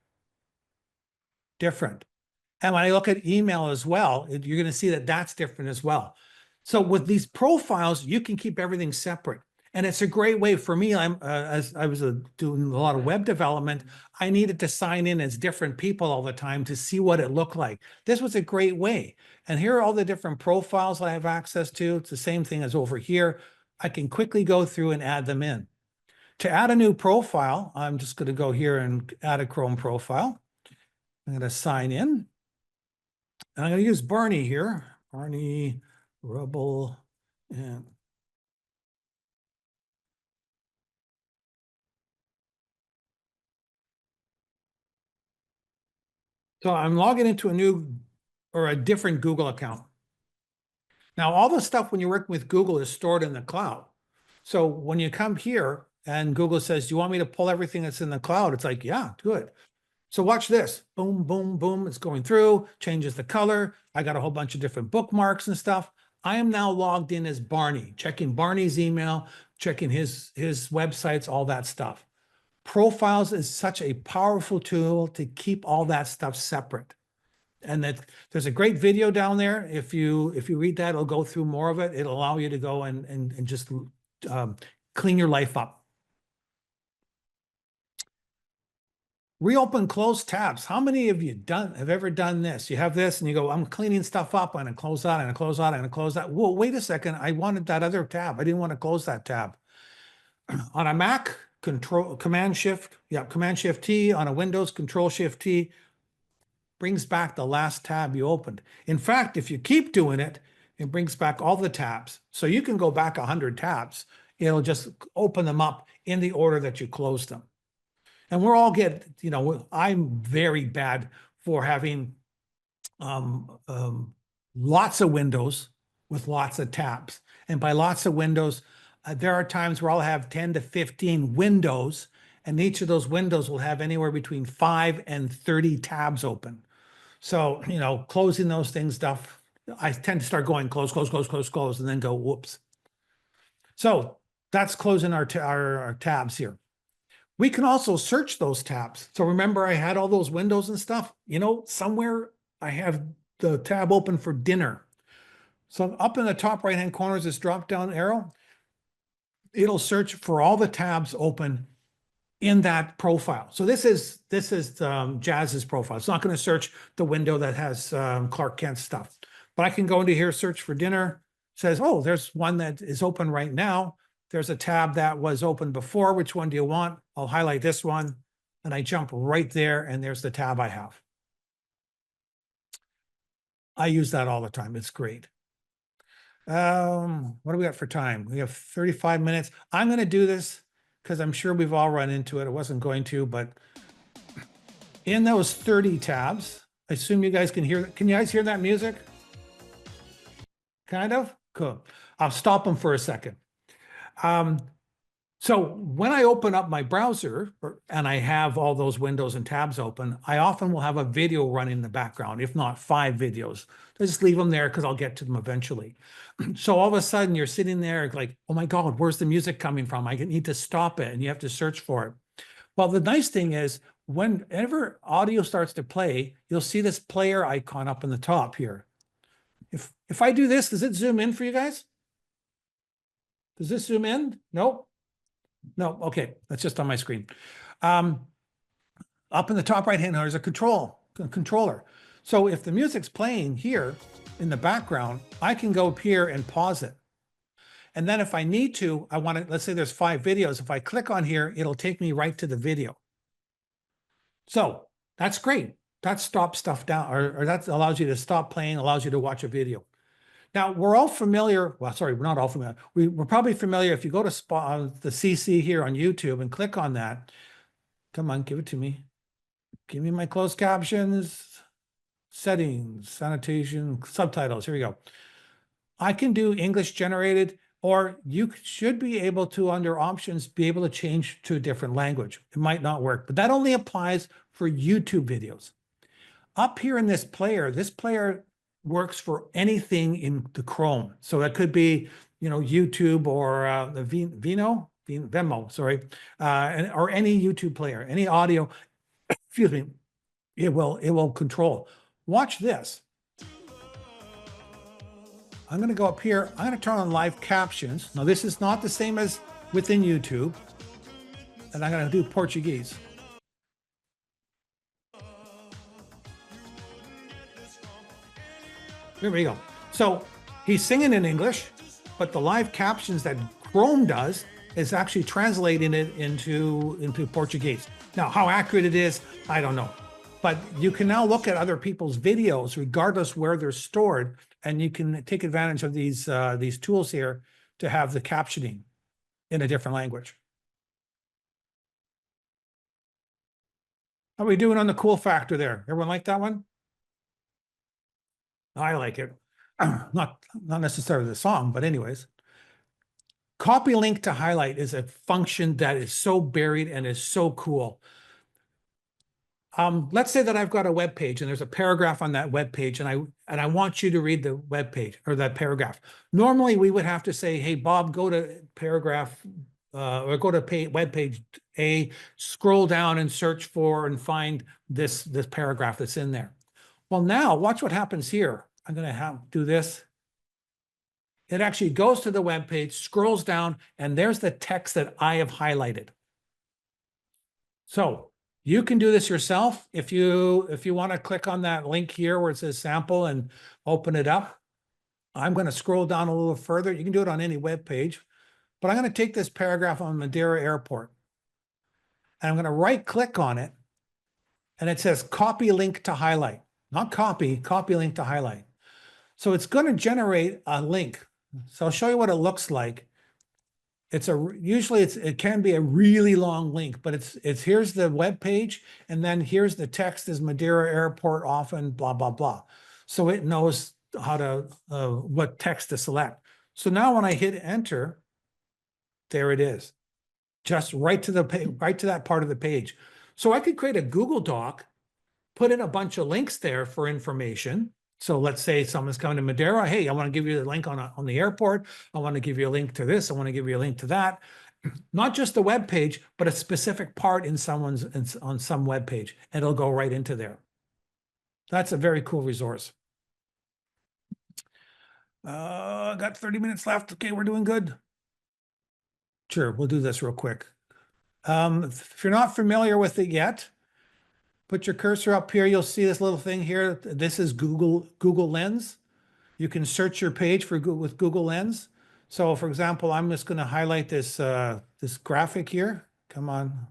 And when I look at email as well, you're going to see that that's different as well. So with these profiles, you can keep everything separate. And it's a great way for me. As I was doing a lot of web development, I needed to sign in as different people all the time to see what it looked like. This was a great way. And here are all the different profiles I have access to. It's the same thing as over here. I can quickly go through and add them in. To add a new profile, I'm just going to go here and add a Chrome profile. I'm going to sign in. And I'm going to use Barney here. Barney, Rebel, and so I'm logging into a different Google account. Now, all the stuff when you're working with Google is stored in the cloud. So when you come here and Google says, do you want me to pull everything that's in the cloud? It's like, yeah, good. So watch this. Boom, boom, boom. It's going through, changes the color. I got a whole bunch of different bookmarks and stuff. I am now logged in as Barney, checking Barney's email, checking his websites, all that stuff. Profiles is such a powerful tool to keep all that stuff separate. And that there's a great video down there. If you read that, it'll go through more of it. It'll allow you to go and just clean your life up. Reopen closed tabs. How many of you have ever done this? You have this and you go, I'm cleaning stuff up. I'm going to close that. I'm going to close that. I'm going to close that. Well, wait a second. I wanted that other tab. I didn't want to close that tab. On a Mac, Command Shift T. On a Windows, Control Shift T brings back the last tab you opened. In fact, if you keep doing it, it brings back all the tabs. So you can go back 100 tabs. It'll just open them up in the order that you closed them. And we're all I'm very bad for having lots of windows with lots of tabs. And by lots of windows, there are times where I'll have 10 to 15 windows, and each of those windows will have anywhere between 5 and 30 tabs open. So, closing those things stuff, I tend to start going close, and then go, whoops. So that's closing our tabs here. We can also search those tabs. So remember, I had all those windows and stuff, somewhere I have the tab open for dinner. So up in the top right-hand corner is this drop-down arrow. It'll search for all the tabs open in that profile. So this is Jazz's profile. It's not going to search the window that has Clark Kent stuff. But I can go into here, search for dinner. It says, oh, there's one that is open right now. There's a tab that was open before. Which one do you want? I'll highlight this one, and I jump right there, and there's the tab I have. I use that all the time. It's great. What do we got for time? We have 35 minutes. I'm going to do this because I'm sure we've all run into it. I wasn't going to, but in those 30 tabs, I assume you guys can hear. Can you guys hear that music? Kind of? Cool. I'll stop them for a second. So when I open up my browser and I have all those windows and tabs open, I often will have a video running in the background, if not 5 videos. I just leave them there because I'll get to them eventually. So all of a sudden you're sitting there like, oh my God, where's the music coming from? I need to stop it, and you have to search for it. Well, the nice thing is whenever audio starts to play, you'll see this player icon up in the top here. If I do this, does it zoom in for you guys? Does this zoom in? Nope. No, okay, that's just on my screen. Up in the top right hand, there's a controller. So if the music's playing here in the background, I can go up here and pause it. And then if I need to, let's say there's 5 videos. If I click on here, it'll take me right to the video. So that's great. That stops stuff down, or that allows you to stop playing, allows you to watch a video. Now, we're all familiar, well, sorry, we're not all familiar. We're probably familiar if you go to the CC here on YouTube and click on that. Come on, give it to me. Give me my closed captions, settings, annotation, subtitles. Here we go. I can do English generated, or you should be able to, under options, be able to change to a different language. It might not work, but that only applies for YouTube videos. Up here in this player works for anything in the Chrome. So that could be, YouTube or the Venmo, sorry, or any YouTube player, any audio, excuse me, it will control. Watch this. I'm going to go up here. I'm going to turn on live captions. Now, this is not the same as within YouTube. And I'm going to do Portuguese. Here we go. So he's singing in English, but the live captions that Chrome does is actually translating it into Portuguese. Now, how accurate it is, I don't know. But you can now look at other people's videos, regardless where they're stored, and you can take advantage of these tools here to have the captioning in a different language. How are we doing on the cool factor there? Everyone like that one? I like it. Not necessarily the song, but anyways. Copy link to highlight is a function that is so buried and is so cool. Let's say that I've got a web page and there's a paragraph on that web page, and I want you to read the web page or that paragraph. Normally, we would have to say, "Hey, Bob, go to paragraph or go to web page A, scroll down and search for and find this paragraph that's in there." Well, now watch what happens here. I'm going to do this. It actually goes to the web page, scrolls down, and there's the text that I have highlighted. So You can do this yourself. If you want to click on that link here where it says sample and open it up, I'm going to scroll down a little further. You can do it on any web page, but I'm going to take this paragraph on Madeira Airport and I'm going to right click on it. And it says copy link to highlight, not copy link to highlight. So it's going to generate a link. So I'll show you what it looks like. Usually it can be a really long link, but it's here's the web page, and then here's the text is Madeira Airport often blah blah blah. So it knows how to what text to select. So now when I hit enter, there it is, just right to that part of the page. So I could create a Google Doc, put in a bunch of links there for information. So let's say someone's coming to Madeira. Hey, I want to give you the link on the airport. I want to give you a link to this. I want to give you a link to that. Not just the web page, but a specific part on some web page. And it'll go right into there. That's a very cool resource. Got 30 minutes left. Okay, we're doing good. Sure, we'll do this real quick. If you're not familiar with it yet, put your cursor up here. You'll see this little thing here. This is Google Lens. You can search your page with Google Lens. So for example, I'm just going to highlight this this graphic here. Come on.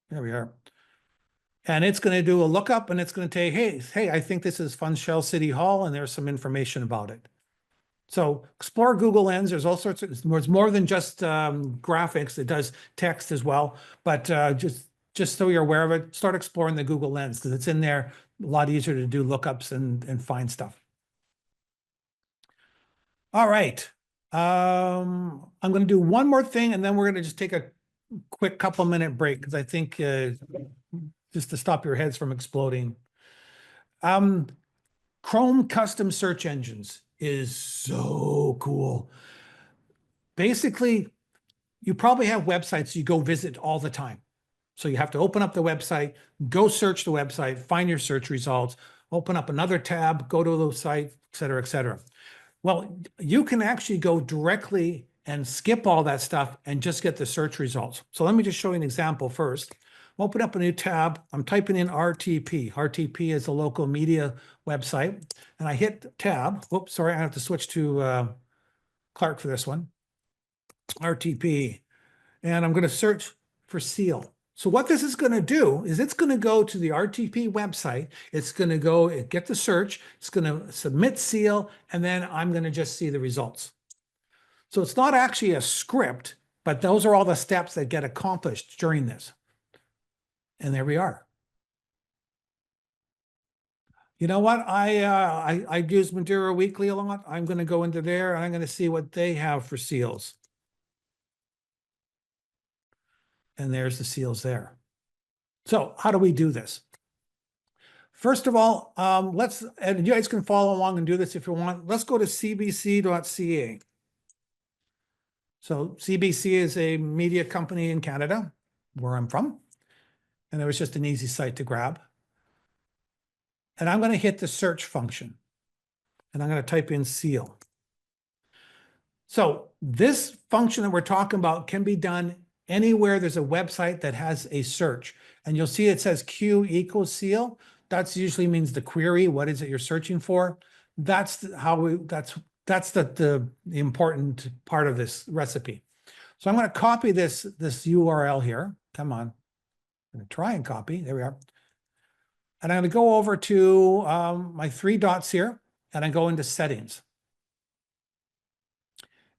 There we are. And it's going to do a lookup and it's going to say, hey, I think this is Funchal City Hall and there's some information about it. So explore Google Lens. There's all sorts of, it's more than just graphics. It does text as well, but just so you're aware of it, start exploring the Google Lens because it's in there, a lot easier to do lookups and find stuff. All right. I'm going to do one more thing and then we're going to just take a quick couple-minute break because I think just to stop your heads from exploding. Chrome custom search engines is so cool. Basically, you probably have websites you go visit all the time. So you have to open up the website, go search the website, find your search results, open up another tab, go to the site, et cetera, et cetera. Well, you can actually go directly and skip all that stuff and just get the search results. So let me just show you an example first. Open up a new tab. I'm typing in RTP. RTP is a local media website. And I hit tab. Whoops, sorry, I have to switch to Clark for this one. RTP. And I'm going to search for seal. So what this is going to do is it's going to go to the RTP website. It's going to go and get the search. It's going to submit seal. And then I'm going to just see the results. So it's not actually a script, but those are all the steps that get accomplished during this. And there we are. You know what? I use Madeira Weekly a lot. I'm going to go into there and I'm going to see what they have for seals. And there's the seals there. So how do we do this? First of all, and you guys can follow along and do this if you want. Let's go to cbc.ca. So CBC is a media company in Canada, where I'm from. And it was just an easy site to grab. And I'm going to hit the search function. And I'm going to type in seal. So this function that we're talking about can be done anywhere there's a website that has a search. And you'll see it says Q equals seal. That usually means the query. What is it you're searching for? That's the important part of this recipe. So I'm going to copy this URL here. Come on. I'm going to try and copy. There we are. And I'm going to go over to my three dots here, and I go into settings.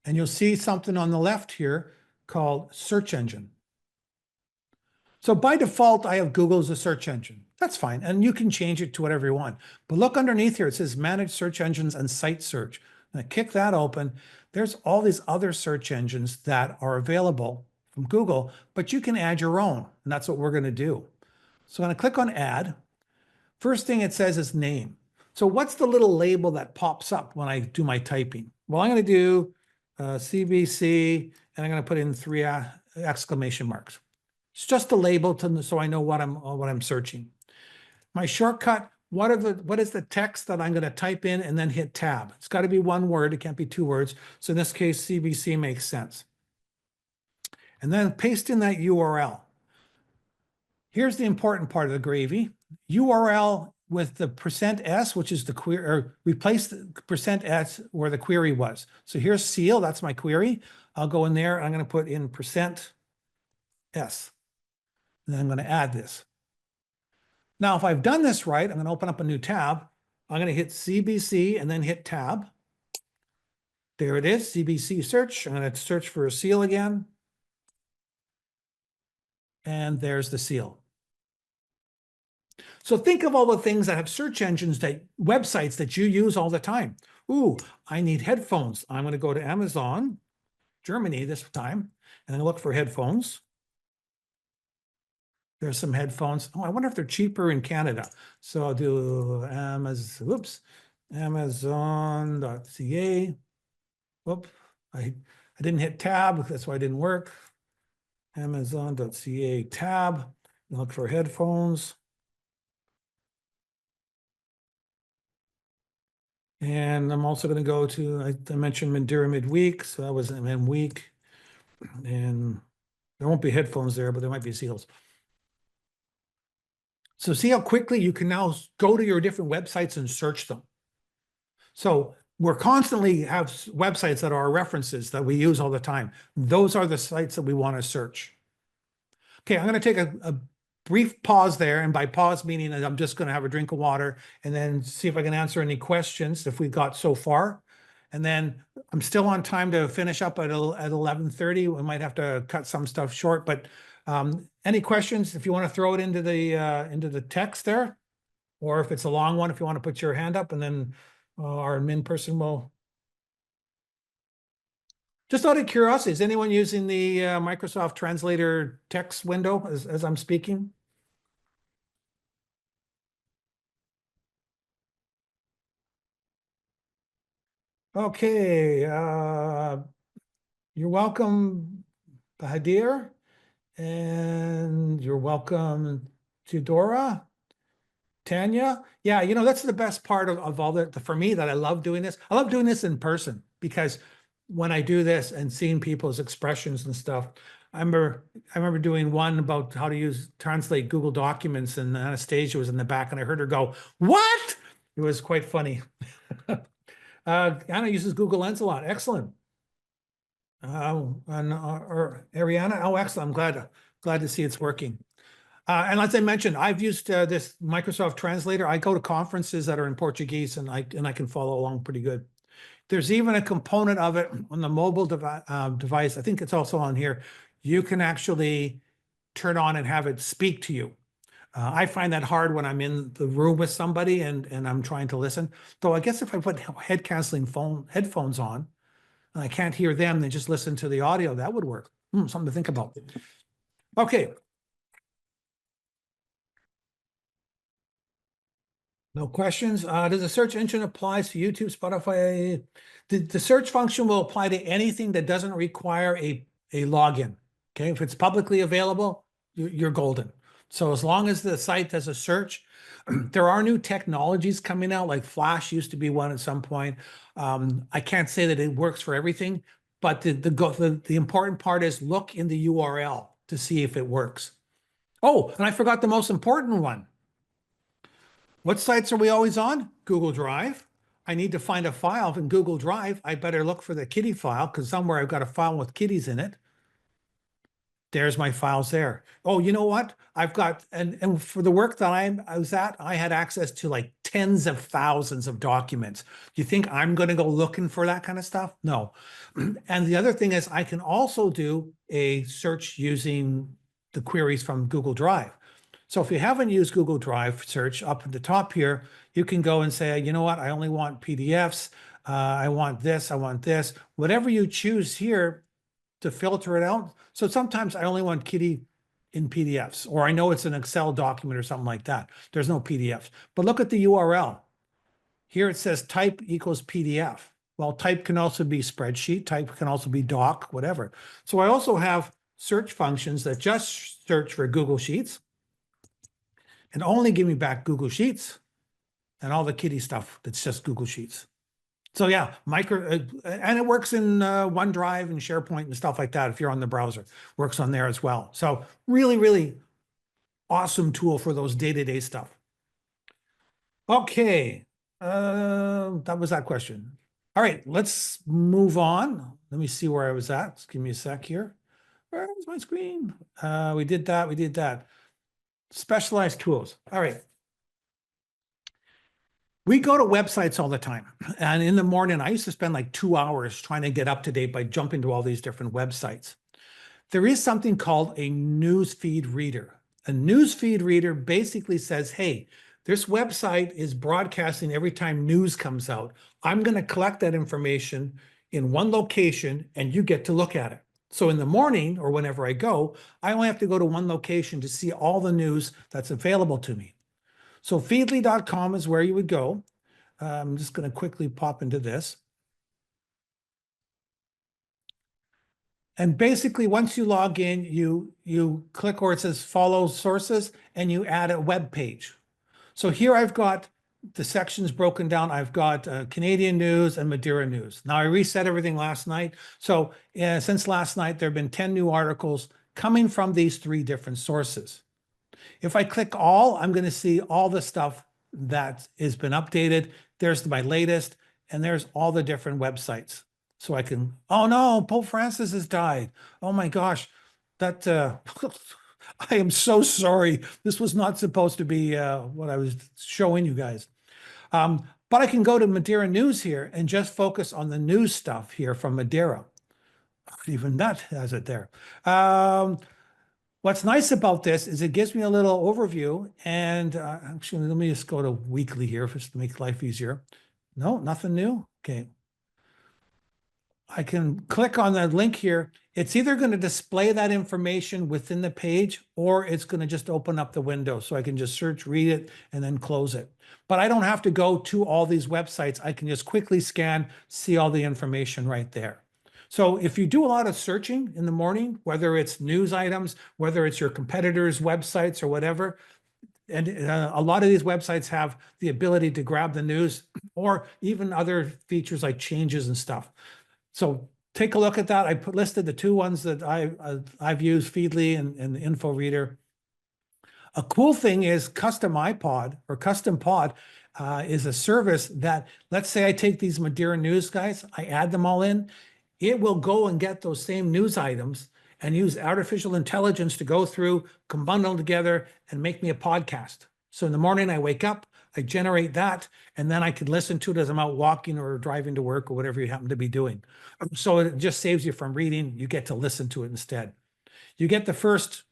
And you'll see something on the left here called search engine. So by default, I have Google as a search engine. That's fine. And you can change it to whatever you want. But look underneath here, it says manage search engines and site search. And I kick that open. There's all these other search engines that are available from Google, but you can add your own. And that's what we're going to do. So I'm going to click on add. First thing it says is name. So what's the little label that pops up when I do my typing? Well, I'm going to do CBC, and I'm going to put in 3 exclamation marks. It's just a label so I know what I'm searching. My shortcut, what is the text that I'm going to type in and then hit tab? It's got to be one word. It can't be 2 words. So in this case, CBC makes sense. And then paste in that URL. Here's the important part of the gravy. URL with the %s, which is the query, or replace the %s where the query was. So here's seal, that's my query. I'll go in there, I'm going to put in %s. And then I'm going to add this. Now, if I've done this right, I'm going to open up a new tab. I'm going to hit CBC and then hit tab. There it is, CBC search. I'm going to search for a seal again. And there's the seal. So think of all the things that have search engines, that websites that you use all the time. Ooh, I need headphones. I'm going to go to Amazon, Germany this time, and look for headphones. There's some headphones. Oh, I wonder if they're cheaper in Canada. So I'll do Amazon.ca. Whoop, I didn't hit tab. That's why it didn't work. Amazon.ca tab. Look for headphones. And I'm also going to go to, I mentioned Mandura midweek, so that was M week. And there won't be headphones there, but there might be seals. So see how quickly you can now go to your different websites and search them. So we're constantly have websites that are references that we use all the time. Those are the sites that we want to search. Okay, I'm going to take a brief pause there. And by pause, meaning that I'm just going to have a drink of water and then see if I can answer any questions if we got so far. And then I'm still on time to finish up at 11:30. We might have to cut some stuff short, but any questions, if you want to throw it into the text there, or if it's a long one, if you want to put your hand up, and then our admin person will. Just out of curiosity, is anyone using the Microsoft Translator text window as I'm speaking? Okay, you're welcome, Bahadir, and you're welcome, Tudora. Tanya, yeah, you know, that's the best part of all for me, that I love doing this. I love doing this in person, because when I do this and seeing people's expressions and stuff, I remember doing one about how to translate Google documents, and Anastasia was in the back and I heard her go, "What?" It was quite funny. Anna uses Google Lens a lot. Excellent. Or Ariana, oh, excellent. I'm glad to see it's working. And as I mentioned, I've used this Microsoft Translator. I go to conferences that are in Portuguese, and I can follow along pretty good. There's even a component of it on the mobile device. I think it's also on here. You can actually turn on and have it speak to you. I find that hard when I'm in the room with somebody and I'm trying to listen. Though I guess if I put headphones on and I can't hear them, then just listen to the audio, that would work. Something to think about. Okay. No questions. Does the search engine apply to YouTube, Spotify? The search function will apply to anything that doesn't require a login. Okay, if it's publicly available, you're golden. So as long as the site does a search, there are new technologies coming out, like Flash used to be one at some point. I can't say that it works for everything, but the important part is look in the URL to see if it works. Oh, and I forgot the most important one. What sites are we always on? Google Drive. I need to find a file in Google Drive. I better look for the kitty file, because somewhere I've got a file with kitties in it. There's my files there. Oh, you know what? I've got, and for the work that I was at, I had access to like tens of thousands of documents. Do you think I'm going to go looking for that kind of stuff? No. And the other thing is, I can also do a search using the queries from Google Drive. So if you haven't used Google Drive search, up at the top here, you can go and say, you know what, I only want PDFs. I want this, whatever you choose here to filter it out. So sometimes I only want kitty in PDFs, or I know it's an Excel document or something like that. There's no PDFs, but look at the URL. Here it says type equals PDF. Well, type can also be spreadsheet, type can also be doc, whatever. So I also have search functions that just search for Google Sheets and only give me back Google Sheets and all the kitty stuff that's just Google Sheets. So yeah, and it works in OneDrive and SharePoint and stuff like that. If you're on the browser, works on there as well. So really, really awesome tool for those day-to-day stuff. Okay, that was that question. All right, let's move on. Let me see where I was at. Just give me a sec here. Where's my screen? We did that, we did that. Specialized tools. All right. We go to websites all the time. And in the morning, I used to spend like 2 hours trying to get up to date by jumping to all these different websites. There is something called a newsfeed reader. A newsfeed reader basically says, hey, this website is broadcasting every time news comes out. I'm going to collect that information in one location and you get to look at it. So in the morning or whenever I go, I only have to go to one location to see all the news that's available to me. So feedly.com is where you would go. I'm just going to quickly pop into this. And basically, once you log in, you click where it says follow sources and you add a web page. So here I've got the sections broken down. I've got Canadian news and Madeira news. Now I reset everything last night. So since last night, there have been 10 new articles coming from these 3 different sources. If I click all, I'm going to see all the stuff that has been updated. There's my latest, and there's all the different websites. So I can, oh no, Pope Francis has died. Oh my gosh, that, I am so sorry. This was not supposed to be what I was showing you guys. But I can go to Madeira News here and just focus on the news stuff here from Madeira. Even that has it there. What's nice about this is it gives me a little overview, and actually, let me just go to weekly here just to make life easier. No, nothing new. Okay. I can click on that link here. It's either going to display that information within the page, or it's going to just open up the window. So I can just search, read it, and then close it. But I don't have to go to all these websites. I can just quickly scan, see all the information right there. So if you do a lot of searching in the morning, whether it's news items, whether it's your competitors' websites or whatever, and a lot of these websites have the ability to grab the news or even other features like changes and stuff. So take a look at that. I listed the 2 ones that I've used, Feedly and the Info Reader. A cool thing is Custom iPod or Custom Pod is a service that, let's say I take these Madeira news guys, I add them all in. It will go and get those same news items and use artificial intelligence to go through, combine them together, and make me a podcast. So in the morning, I wake up, I generate that, and then I can listen to it as I'm out walking or driving to work or whatever you happen to be doing. So it just saves you from reading. You get to listen to it instead. You get the first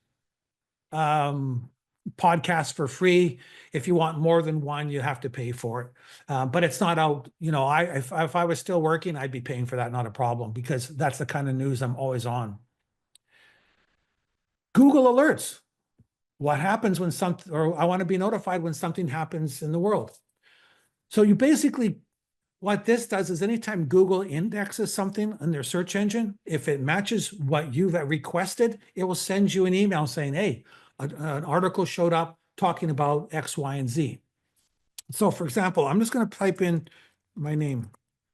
podcast for free. If you want more than one, you have to pay for it. But it's not out, if I was still working, I'd be paying for that, not a problem, because that's the kind of news I'm always on. Google Alerts. What happens when something, or I want to be notified when something happens in the world. So you basically, what this does is anytime Google indexes something in their search engine, if it matches what you've requested, it will send you an email saying, hey, an article showed up talking about X, Y, and Z. So for example, I'm just going to type in my name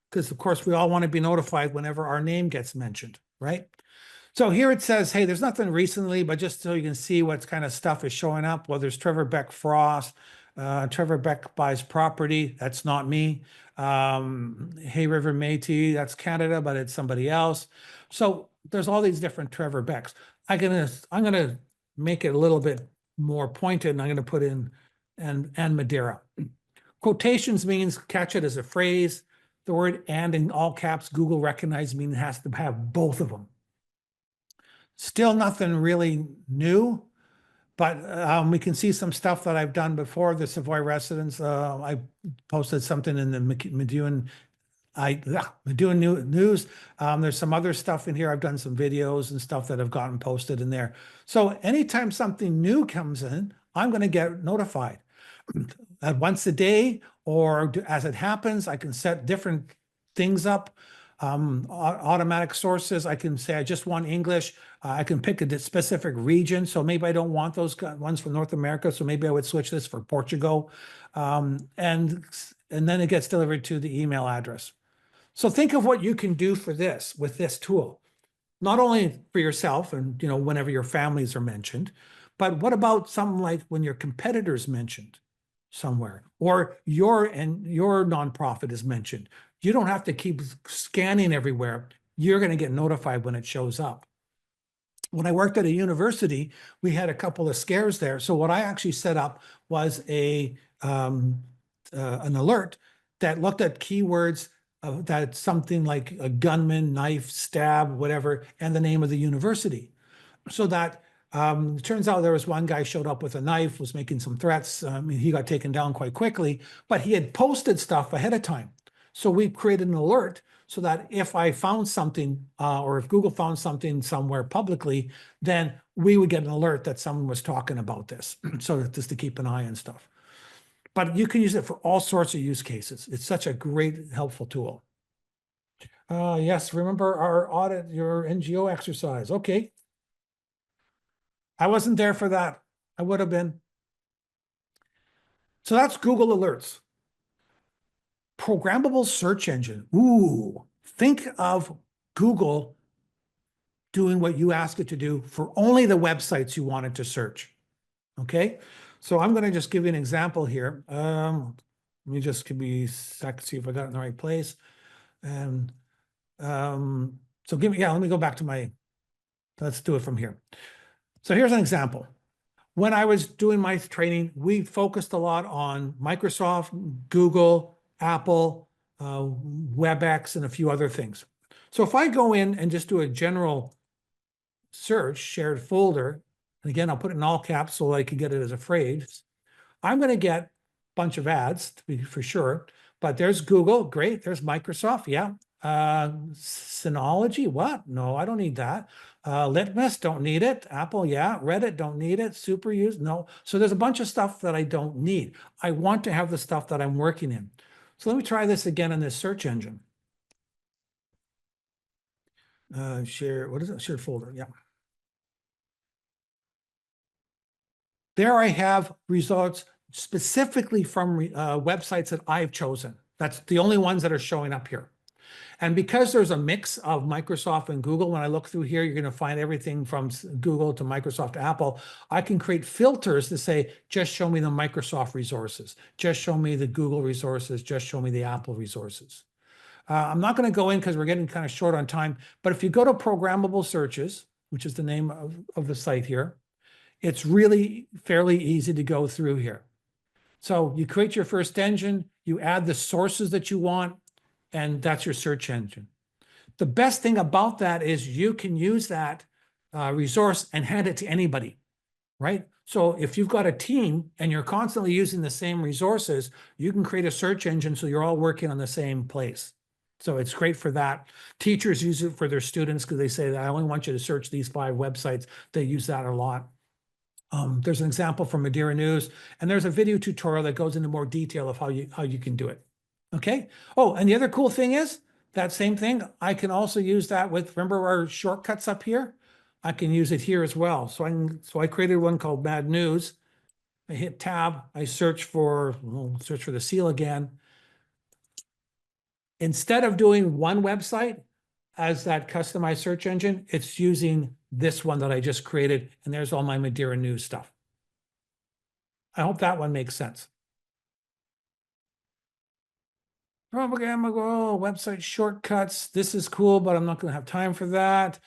because of course we all want to be notified whenever our name gets mentioned, right? So here it says, hey, there's nothing recently, but just so you can see what kind of stuff is showing up. Well, there's Trevor Beck Frost, Trevor Beck buys property. That's not me. Hay River Métis, that's Canada, but it's somebody else. So there's all these different Trevor Becks. I'm gonna make it a little bit more pointed, and I'm gonna put in and Madeira. Quotations means catch it as a phrase. The word and in all caps, Google recognizes means it has to have both of them. Still nothing really new, but we can see some stuff that I've done before. The Savoy residents, I posted something in the MacEwan news. There's some other stuff in here. I've done some videos and stuff that have gotten posted in there. So anytime something new comes in, I'm going to get notified. Once a day, or as it happens, I can set different things up. Automatic sources, I can say I just want English. I can pick a specific region. So maybe I don't want those ones from North America. So maybe I would switch this for Portugal. And then it gets delivered to the email address. So think of what you can do for this with this tool, not only for yourself and whenever your families are mentioned, But what about something like when your competitor's mentioned somewhere, or your nonprofit is mentioned? You don't have to keep scanning everywhere. You're going to get notified when it shows up. When I worked at a university, we had a couple of scares there. So what I actually set up was an alert that looked at keywords that something like a gunman, knife, stab, whatever, and the name of the university. So that it turns out there was one guy showed up with a knife, was making some threats. He got taken down quite quickly, but he had posted stuff ahead of time. So we created an alert so that if I found something or if Google found something somewhere publicly, then we would get an alert that someone was talking about this. So just to keep an eye on stuff. But you can use it for all sorts of use cases. It's such a great, helpful tool. Yes, remember our audit, your NGO exercise. Okay. I wasn't there for that. I would have been. So that's Google Alerts. Programmable search engine. Ooh, think of Google doing what you ask it to do for only the websites you wanted to search. Okay, so I'm going to just give you an example here. Let me just give me a sec, see if I got it in the right place. And so let me go back to let's do it from here. So here's an example. When I was doing my training, we focused a lot on Microsoft, Google, Apple, WebEx, and a few other things. So if I go in and just do a general search, shared folder, and again, I'll put it in all caps so I can get it as a phrase, I'm going to get a bunch of ads, to be for sure. But there's Google, great. There's Microsoft, yeah. Synology, what? No, I don't need that. Litmus, don't need it. Apple, yeah. Reddit, don't need it. Super use, no. So there's a bunch of stuff that I don't need. I want to have the stuff that I'm working in. So let me try this again in this search engine. Share, what is it? Shared folder, yeah. There I have results specifically from websites that I've chosen. That's the only ones that are showing up here. And because there's a mix of Microsoft and Google, when I look through here, you're going to find everything from Google to Microsoft to Apple. I can create filters to say, just show me the Microsoft resources, just show me the Google resources, just show me the Apple resources. I'm not going to go in because we're getting kind of short on time, but if you go to programmable searches, which is the name of the site here, it's really fairly easy to go through here. So you create your first engine, you add the sources that you want, and that's your search engine. The best thing about that is you can use that resource and hand it to anybody, right? So if you've got a team and you're constantly using the same resources, you can create a search engine so you're all working on the same place. So it's great for that. Teachers use it for their students because they say that I only want you to search these 5 websites. They use that a lot. There's an example from Madeira News, and there's a video tutorial that goes into more detail of how you can do it. Okay. Oh, and the other cool thing is that same thing. I can also use that with, remember our shortcuts up here? I can use it here as well. So I created one called Bad News. I hit tab. I search for the seal again. Instead of doing one website as that customized search engine, it's using this one that I just created, and there's all my Madeira News stuff. I hope that one makes sense. Propaganda goal, website shortcuts. This is cool, but I'm not going to have time for that.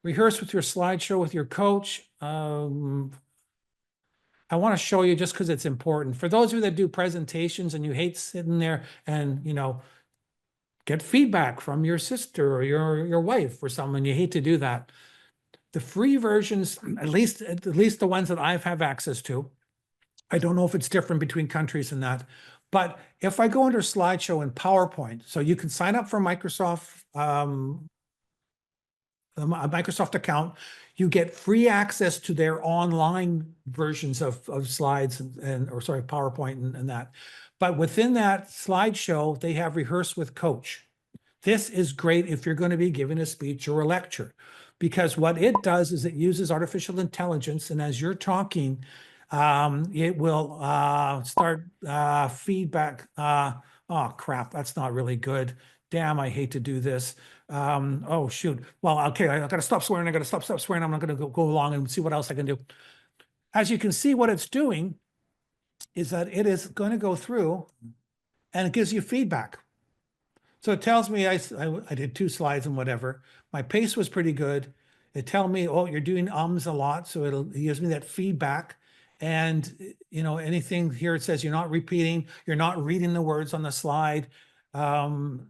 Rehearse with your slideshow with your coach. I want to show you just because it's important. For those of you that do presentations and you hate sitting there and, get feedback from your sister or your wife or someone, you hate to do that. The free versions, at least the ones that I have access to, I don't know if it's different between countries and that, but if I go under slideshow in PowerPoint, so you can sign up for Microsoft, a Microsoft account, you get free access to their online versions of slides or PowerPoint and that. But within that slideshow, they have Rehearse with Coach. This is great if you're going to be giving a speech or a lecture, because what it does is it uses artificial intelligence, and as you're talking, it will start feedback. Oh crap, that's not really good. damn, I hate to do this. Oh, shoot. Well, okay, I got to stop swearing. I got to stop swearing. I'm not going to go along and see what else I can do. As you can see, what it's doing is that it is going to go through and it gives you feedback. So it tells me I did 2 slides and whatever. My pace was pretty good. It tells me, oh, you're doing ums a lot. So it gives me that feedback. And, you know, anything here, it says you're not repeating, you're not reading the words on the slide. Don't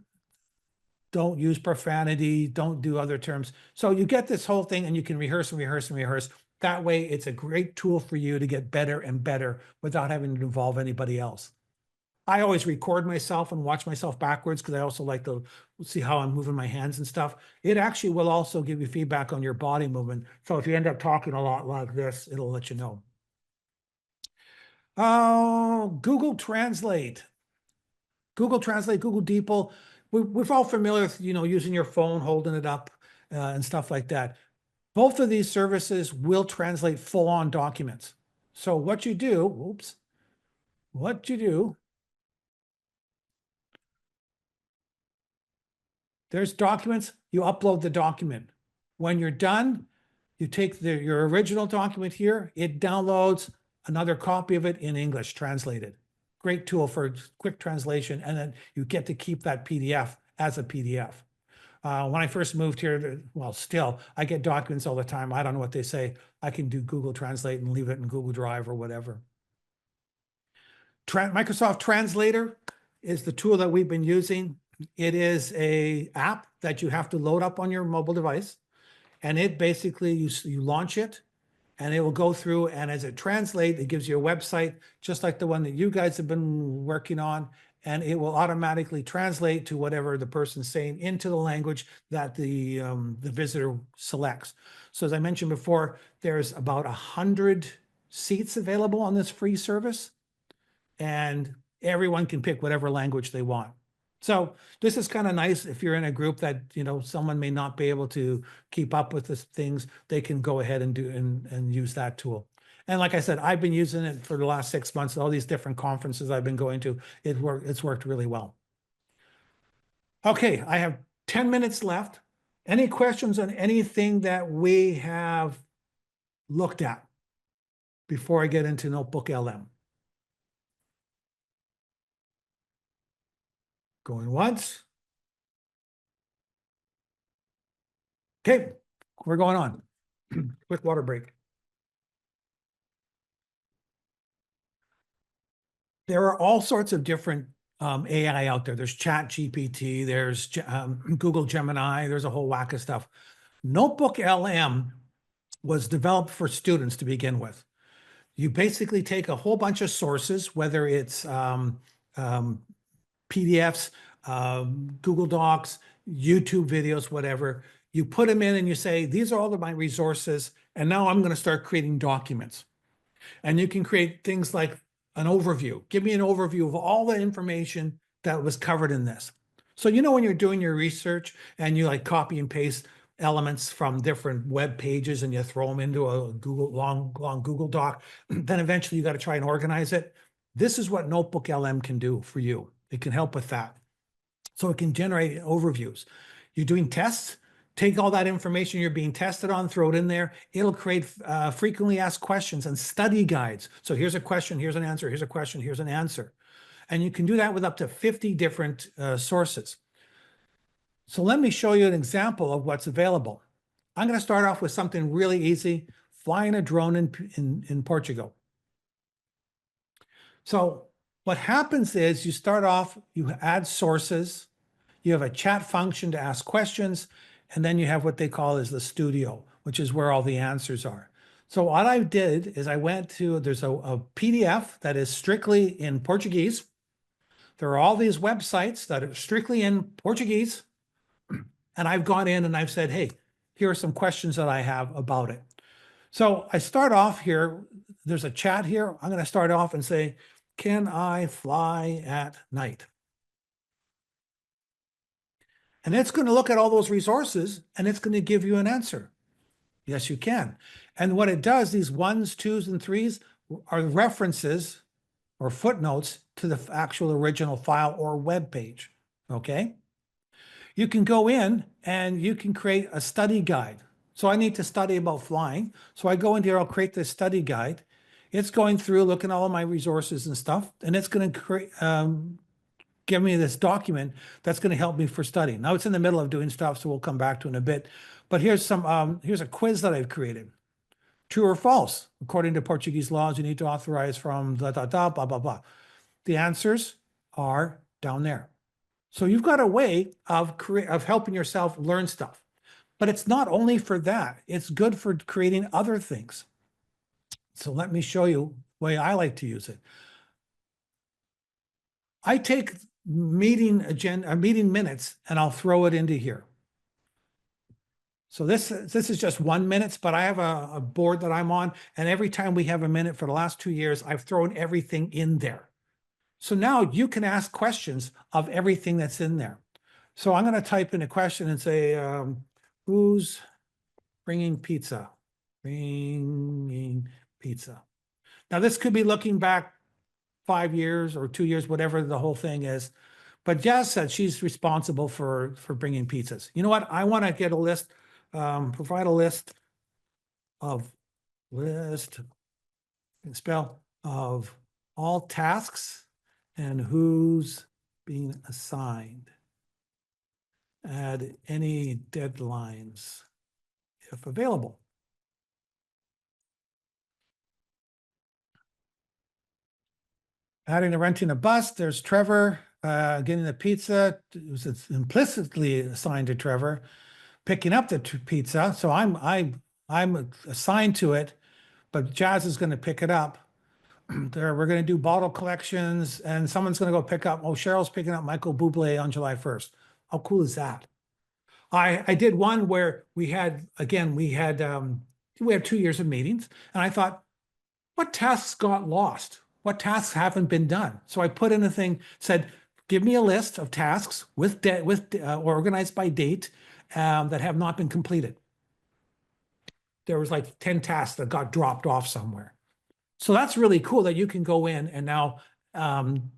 use profanity, don't do other terms. So you get this whole thing and you can rehearse and rehearse and rehearse. That way, it's a great tool for you to get better and better without having to involve anybody else. I always record myself and watch myself backwards because I also like to see how I'm moving my hands and stuff. It actually will also give you feedback on your body movement. So if you end up talking a lot like this, it'll let you know. Oh, Google Translate. Google Translate, Google DeepL. We're all familiar with, you know, using your phone, holding it up and stuff like that. Both of these services will translate full-on documents. So what you do, there's documents, you upload the document. When you're done, you take your original document here, it downloads another copy of it in English translated. Great tool for quick translation, and then you get to keep that PDF as a PDF. When I first moved here, well, still, I get documents all the time. I don't know what they say. I can do Google Translate and leave it in Google Drive or whatever. Microsoft Translator is the tool that we've been using. It is an app that you have to load up on your mobile device. And it basically, you launch it, and it will go through, and as it translates, it gives you a website, just like the one that you guys have been working on, and it will automatically translate to whatever the person's saying into the language that the visitor selects. So as I mentioned before, there's about 100 seats available on this free service, and everyone can pick whatever language they want. So this is kind of nice if you're in a group that, you know, someone may not be able to keep up with the things, they can go ahead and do and use that tool. And like I said, I've been using it for the last 6 months, all these different conferences I've been going to. It's worked really well. Okay, I have 10 minutes left. Any questions on anything that we have looked at before I get into Notebook LM? Going once. Okay, we're going on. Quick water break. There are all sorts of different AI out there. There's ChatGPT, there's Google Gemini, there's a whole whack of stuff. Notebook LM was developed for students to begin with. You basically take a whole bunch of sources, whether it's PDFs, Google Docs, YouTube videos, whatever. You put them in and you say, these are all of my resources, and now I'm going to start creating documents. And you can create things like an overview. Give me an overview of all the information that was covered in this. So, you know, when you're doing your research and you like copy and paste elements from different web pages and you throw them into a long Google Doc, then eventually you got to try and organize it. This is what Notebook LM can do for you. It can help with that. So it can generate overviews. You're doing tests, take all that information you're being tested on, throw it in there. It'll create frequently asked questions and study guides. So here's a question, here's an answer, here's a question, here's an answer. And you can do that with up to 50 different sources. So let me show you an example of what's available. I'm going to start off with something really easy, flying a drone in Portugal. So what happens is you start off, you add sources, you have a chat function to ask questions, and then you have what they call is the studio, which is where all the answers are. So what I did is I went to, there's a PDF that is strictly in Portuguese. There are all these websites that are strictly in Portuguese. And I've gone in and I've said, hey, here are some questions that I have about it. So I start off here, there's a chat here. I'm going to start off and say, can I fly at night? And it's going to look at all those resources and it's going to give you an answer. Yes, you can. And what it does, these 1s, 2s, and 3s are references or footnotes to the actual original file or web page. Okay. you can go in and you can create a study guide. So I need to study about flying. So I go in here, I'll create this study guide. It's going through, looking at all of my resources and stuff, and it's going to create, give me this document that's going to help me for studying. Now it's in the middle of doing stuff, so we'll come back to it in a bit. But here's some, here's a quiz that I've created. True or false? According to Portuguese laws, you need to authorize from blah, blah, blah. The answers are down there. So you've got a way of helping yourself learn stuff. But it's not only for that. It's good for creating other things. So let me show you the way I like to use it. I take meeting minutes and I'll throw it into here. So this is just 1 minute, but I have a board that I'm on, and every time we have a minute for the last 2 years, I've thrown everything in there. So now you can ask questions of everything that's in there. So I'm going to type in a question and say, who's bringing pizza? Bringing pizza. Now this could be looking back 5 years or 2 years, whatever the whole thing is. But Jazz said she's responsible for bringing pizzas. You know what? I want to get a list, provide a list of all tasks and who's being assigned. Add any deadlines if available. Adding and renting a bus, there's Trevor. Getting the pizza, it was implicitly assigned to Trevor. Picking up the pizza, so I'm assigned to it, but Jazz is going to pick it up. There, we're going to do bottle collections, and someone's going to go pick up. Oh, Cheryl's picking up Michael Bublé on July 1st. How cool is that? I did one where we had 2 years of meetings, and I thought, what tasks got lost? What tasks haven't been done? So I put in a thing, said, give me a list of tasks organized by date that have not been completed. There was like 10 tasks that got dropped off somewhere. So that's really cool that you can go in and now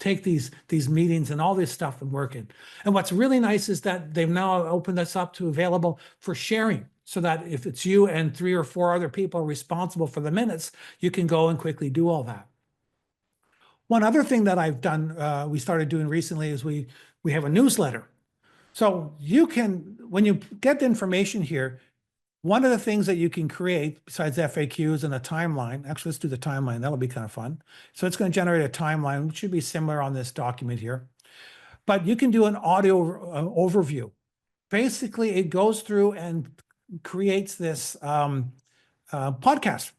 take these meetings and all this stuff and work in. And what's really nice is that they've now opened this up to available for sharing, so that if it's you and 3 or 4 other people responsible for the minutes, you can go and quickly do all that. One other thing that I've done, we started doing recently, is we have a newsletter. So you can, when you get the information here, one of the things that you can create besides FAQs and a timeline, actually let's do the timeline, that'll be kind of fun. So it's going to generate a timeline, which should be similar on this document here. But you can do an audio overview. Basically, it goes through and creates this podcast.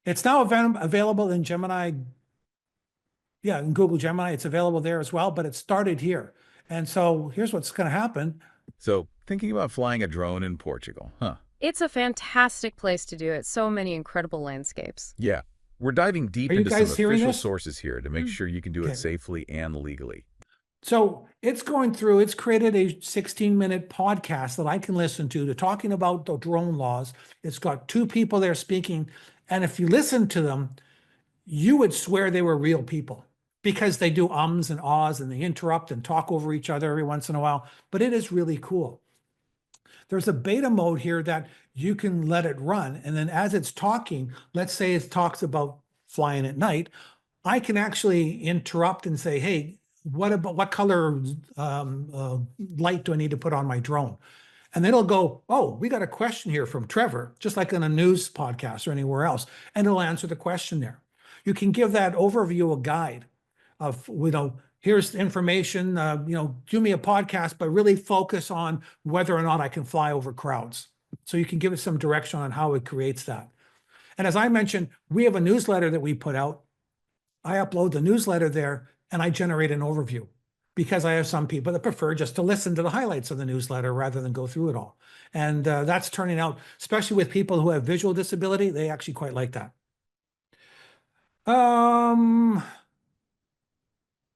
It's now available in Gemini. Yeah, in Google Gemini, it's available there as well, but it started here. And so here's what's going to happen. So thinking about flying a drone in Portugal, huh? It's a fantastic place to do it. So many incredible landscapes. Yeah. We're diving deep Are you into some guys hearing official this? sources here to make sure you can do Okay. it safely and legally. So it's going through, it's created a 16-minute podcast that I can listen to. They're talking about the drone laws. It's got 2 people there speaking. And if you listen to them, you would swear they were real people, because they do ums and ahs and they interrupt and talk over each other every once in a while. But it is really cool. There's a beta mode here that you can let it run. And then as it's talking, let's say it talks about flying at night, I can actually interrupt and say, hey, what color light do I need to put on my drone? And then it'll go, oh, we got a question here from Trevor, just like on a news podcast or anywhere else. And it'll answer the question there. You can give that overview a guide of, here's the information, do me a podcast, but really focus on whether or not I can fly over crowds. So you can give it some direction on how it creates that. And as I mentioned, we have a newsletter that we put out. I upload the newsletter there and I generate an overview, because I have some people that prefer just to listen to the highlights of the newsletter rather than go through it all. And that's turning out, especially with people who have visual disability, they actually quite like that.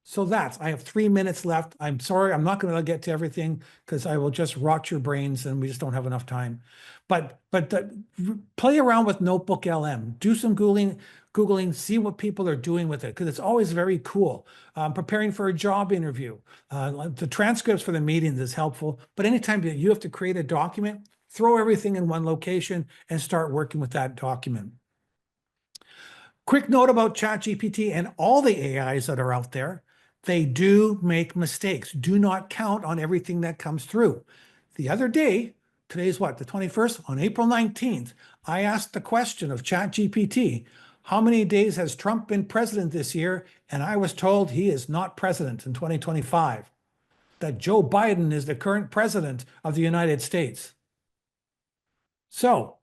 So I have 3 minutes left. I'm sorry, I'm not going to get to everything because I will just rot your brains and we just don't have enough time. But play around with Notebook LM. Do some Googling. Googling, see what people are doing with it, because it's always very cool. Preparing for a job interview. The transcripts for the meetings is helpful, but anytime you have to create a document, throw everything in one location and start working with that document. Quick note about ChatGPT and all the AIs that are out there. They do make mistakes. Do not count on everything that comes through. The other day, today's what, the 21st? On April 19th, I asked the question of ChatGPT, how many days has Trump been president this year? And I was told he is not president in 2025, that Joe Biden is the current president of the United States. So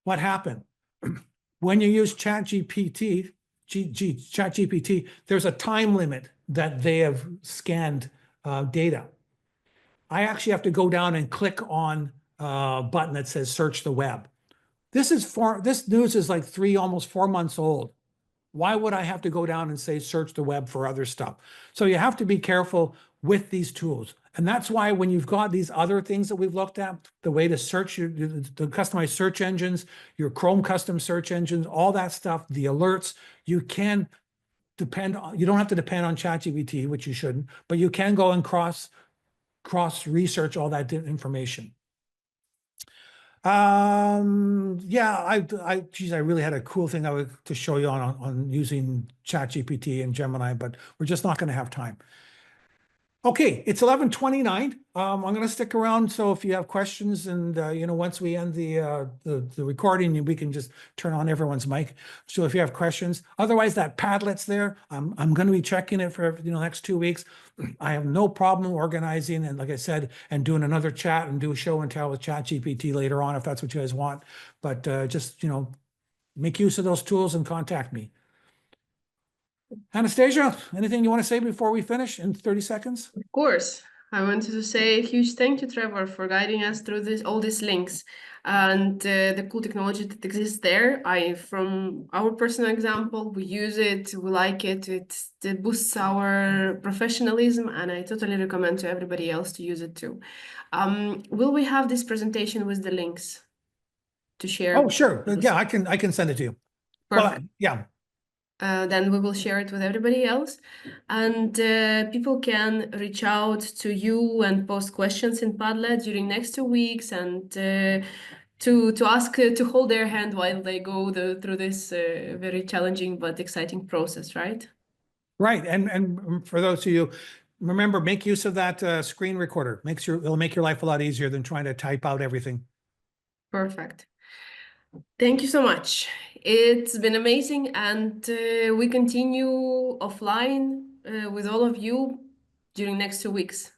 what happened? When you use ChatGPT, there's a time limit that they have scanned data. I actually have to go down and click on a button that says search the web. This news is like almost 4 months old. Why would I have to go down and say search the web for other stuff? So you have to be careful with these tools. And that's why when you've got these other things that we've looked at, the way to search the customized search engines, your Chrome custom search engines, all that stuff, the alerts, you can you don't have to depend on ChatGPT, which you shouldn't, but you can go and cross research all that information. Yeah, geez, I really had a cool thing to show you on using ChatGPT and Gemini, but we're just not going to have time. Okay, it's 11:29. I'm going to stick around, so if you have questions, and once we end the recording, we can just turn on everyone's mic. So if you have questions, otherwise that Padlet's there. I'm going to be checking it for the next 2 weeks. I have no problem organizing, and like I said, and doing another chat and do a show and tell with ChatGPT later on if that's what you guys want. But just make use of those tools and contact me. Anastasia, anything you want to say before we finish in 30 seconds? Of course. I wanted to say a huge thank you, Trevor, for guiding us through all these links and the cool technology that exists there. From our personal example, we use it, we like it, it boosts our professionalism, and I totally recommend to everybody else to use it too. Will we have this presentation with the links to share? Oh, sure. Yeah, I can send it to you. Perfect. Well, yeah. Then we will share it with everybody else, and people can reach out to you and post questions in Padlet during next 2 weeks, and to ask to hold their hand while they go through this very challenging but exciting process, right? Right, and for those of you, remember, make use of that screen recorder. It'll make your life a lot easier than trying to type out everything. Perfect. Thank you so much. It's been amazing, and we continue offline with all of you during next 2 weeks.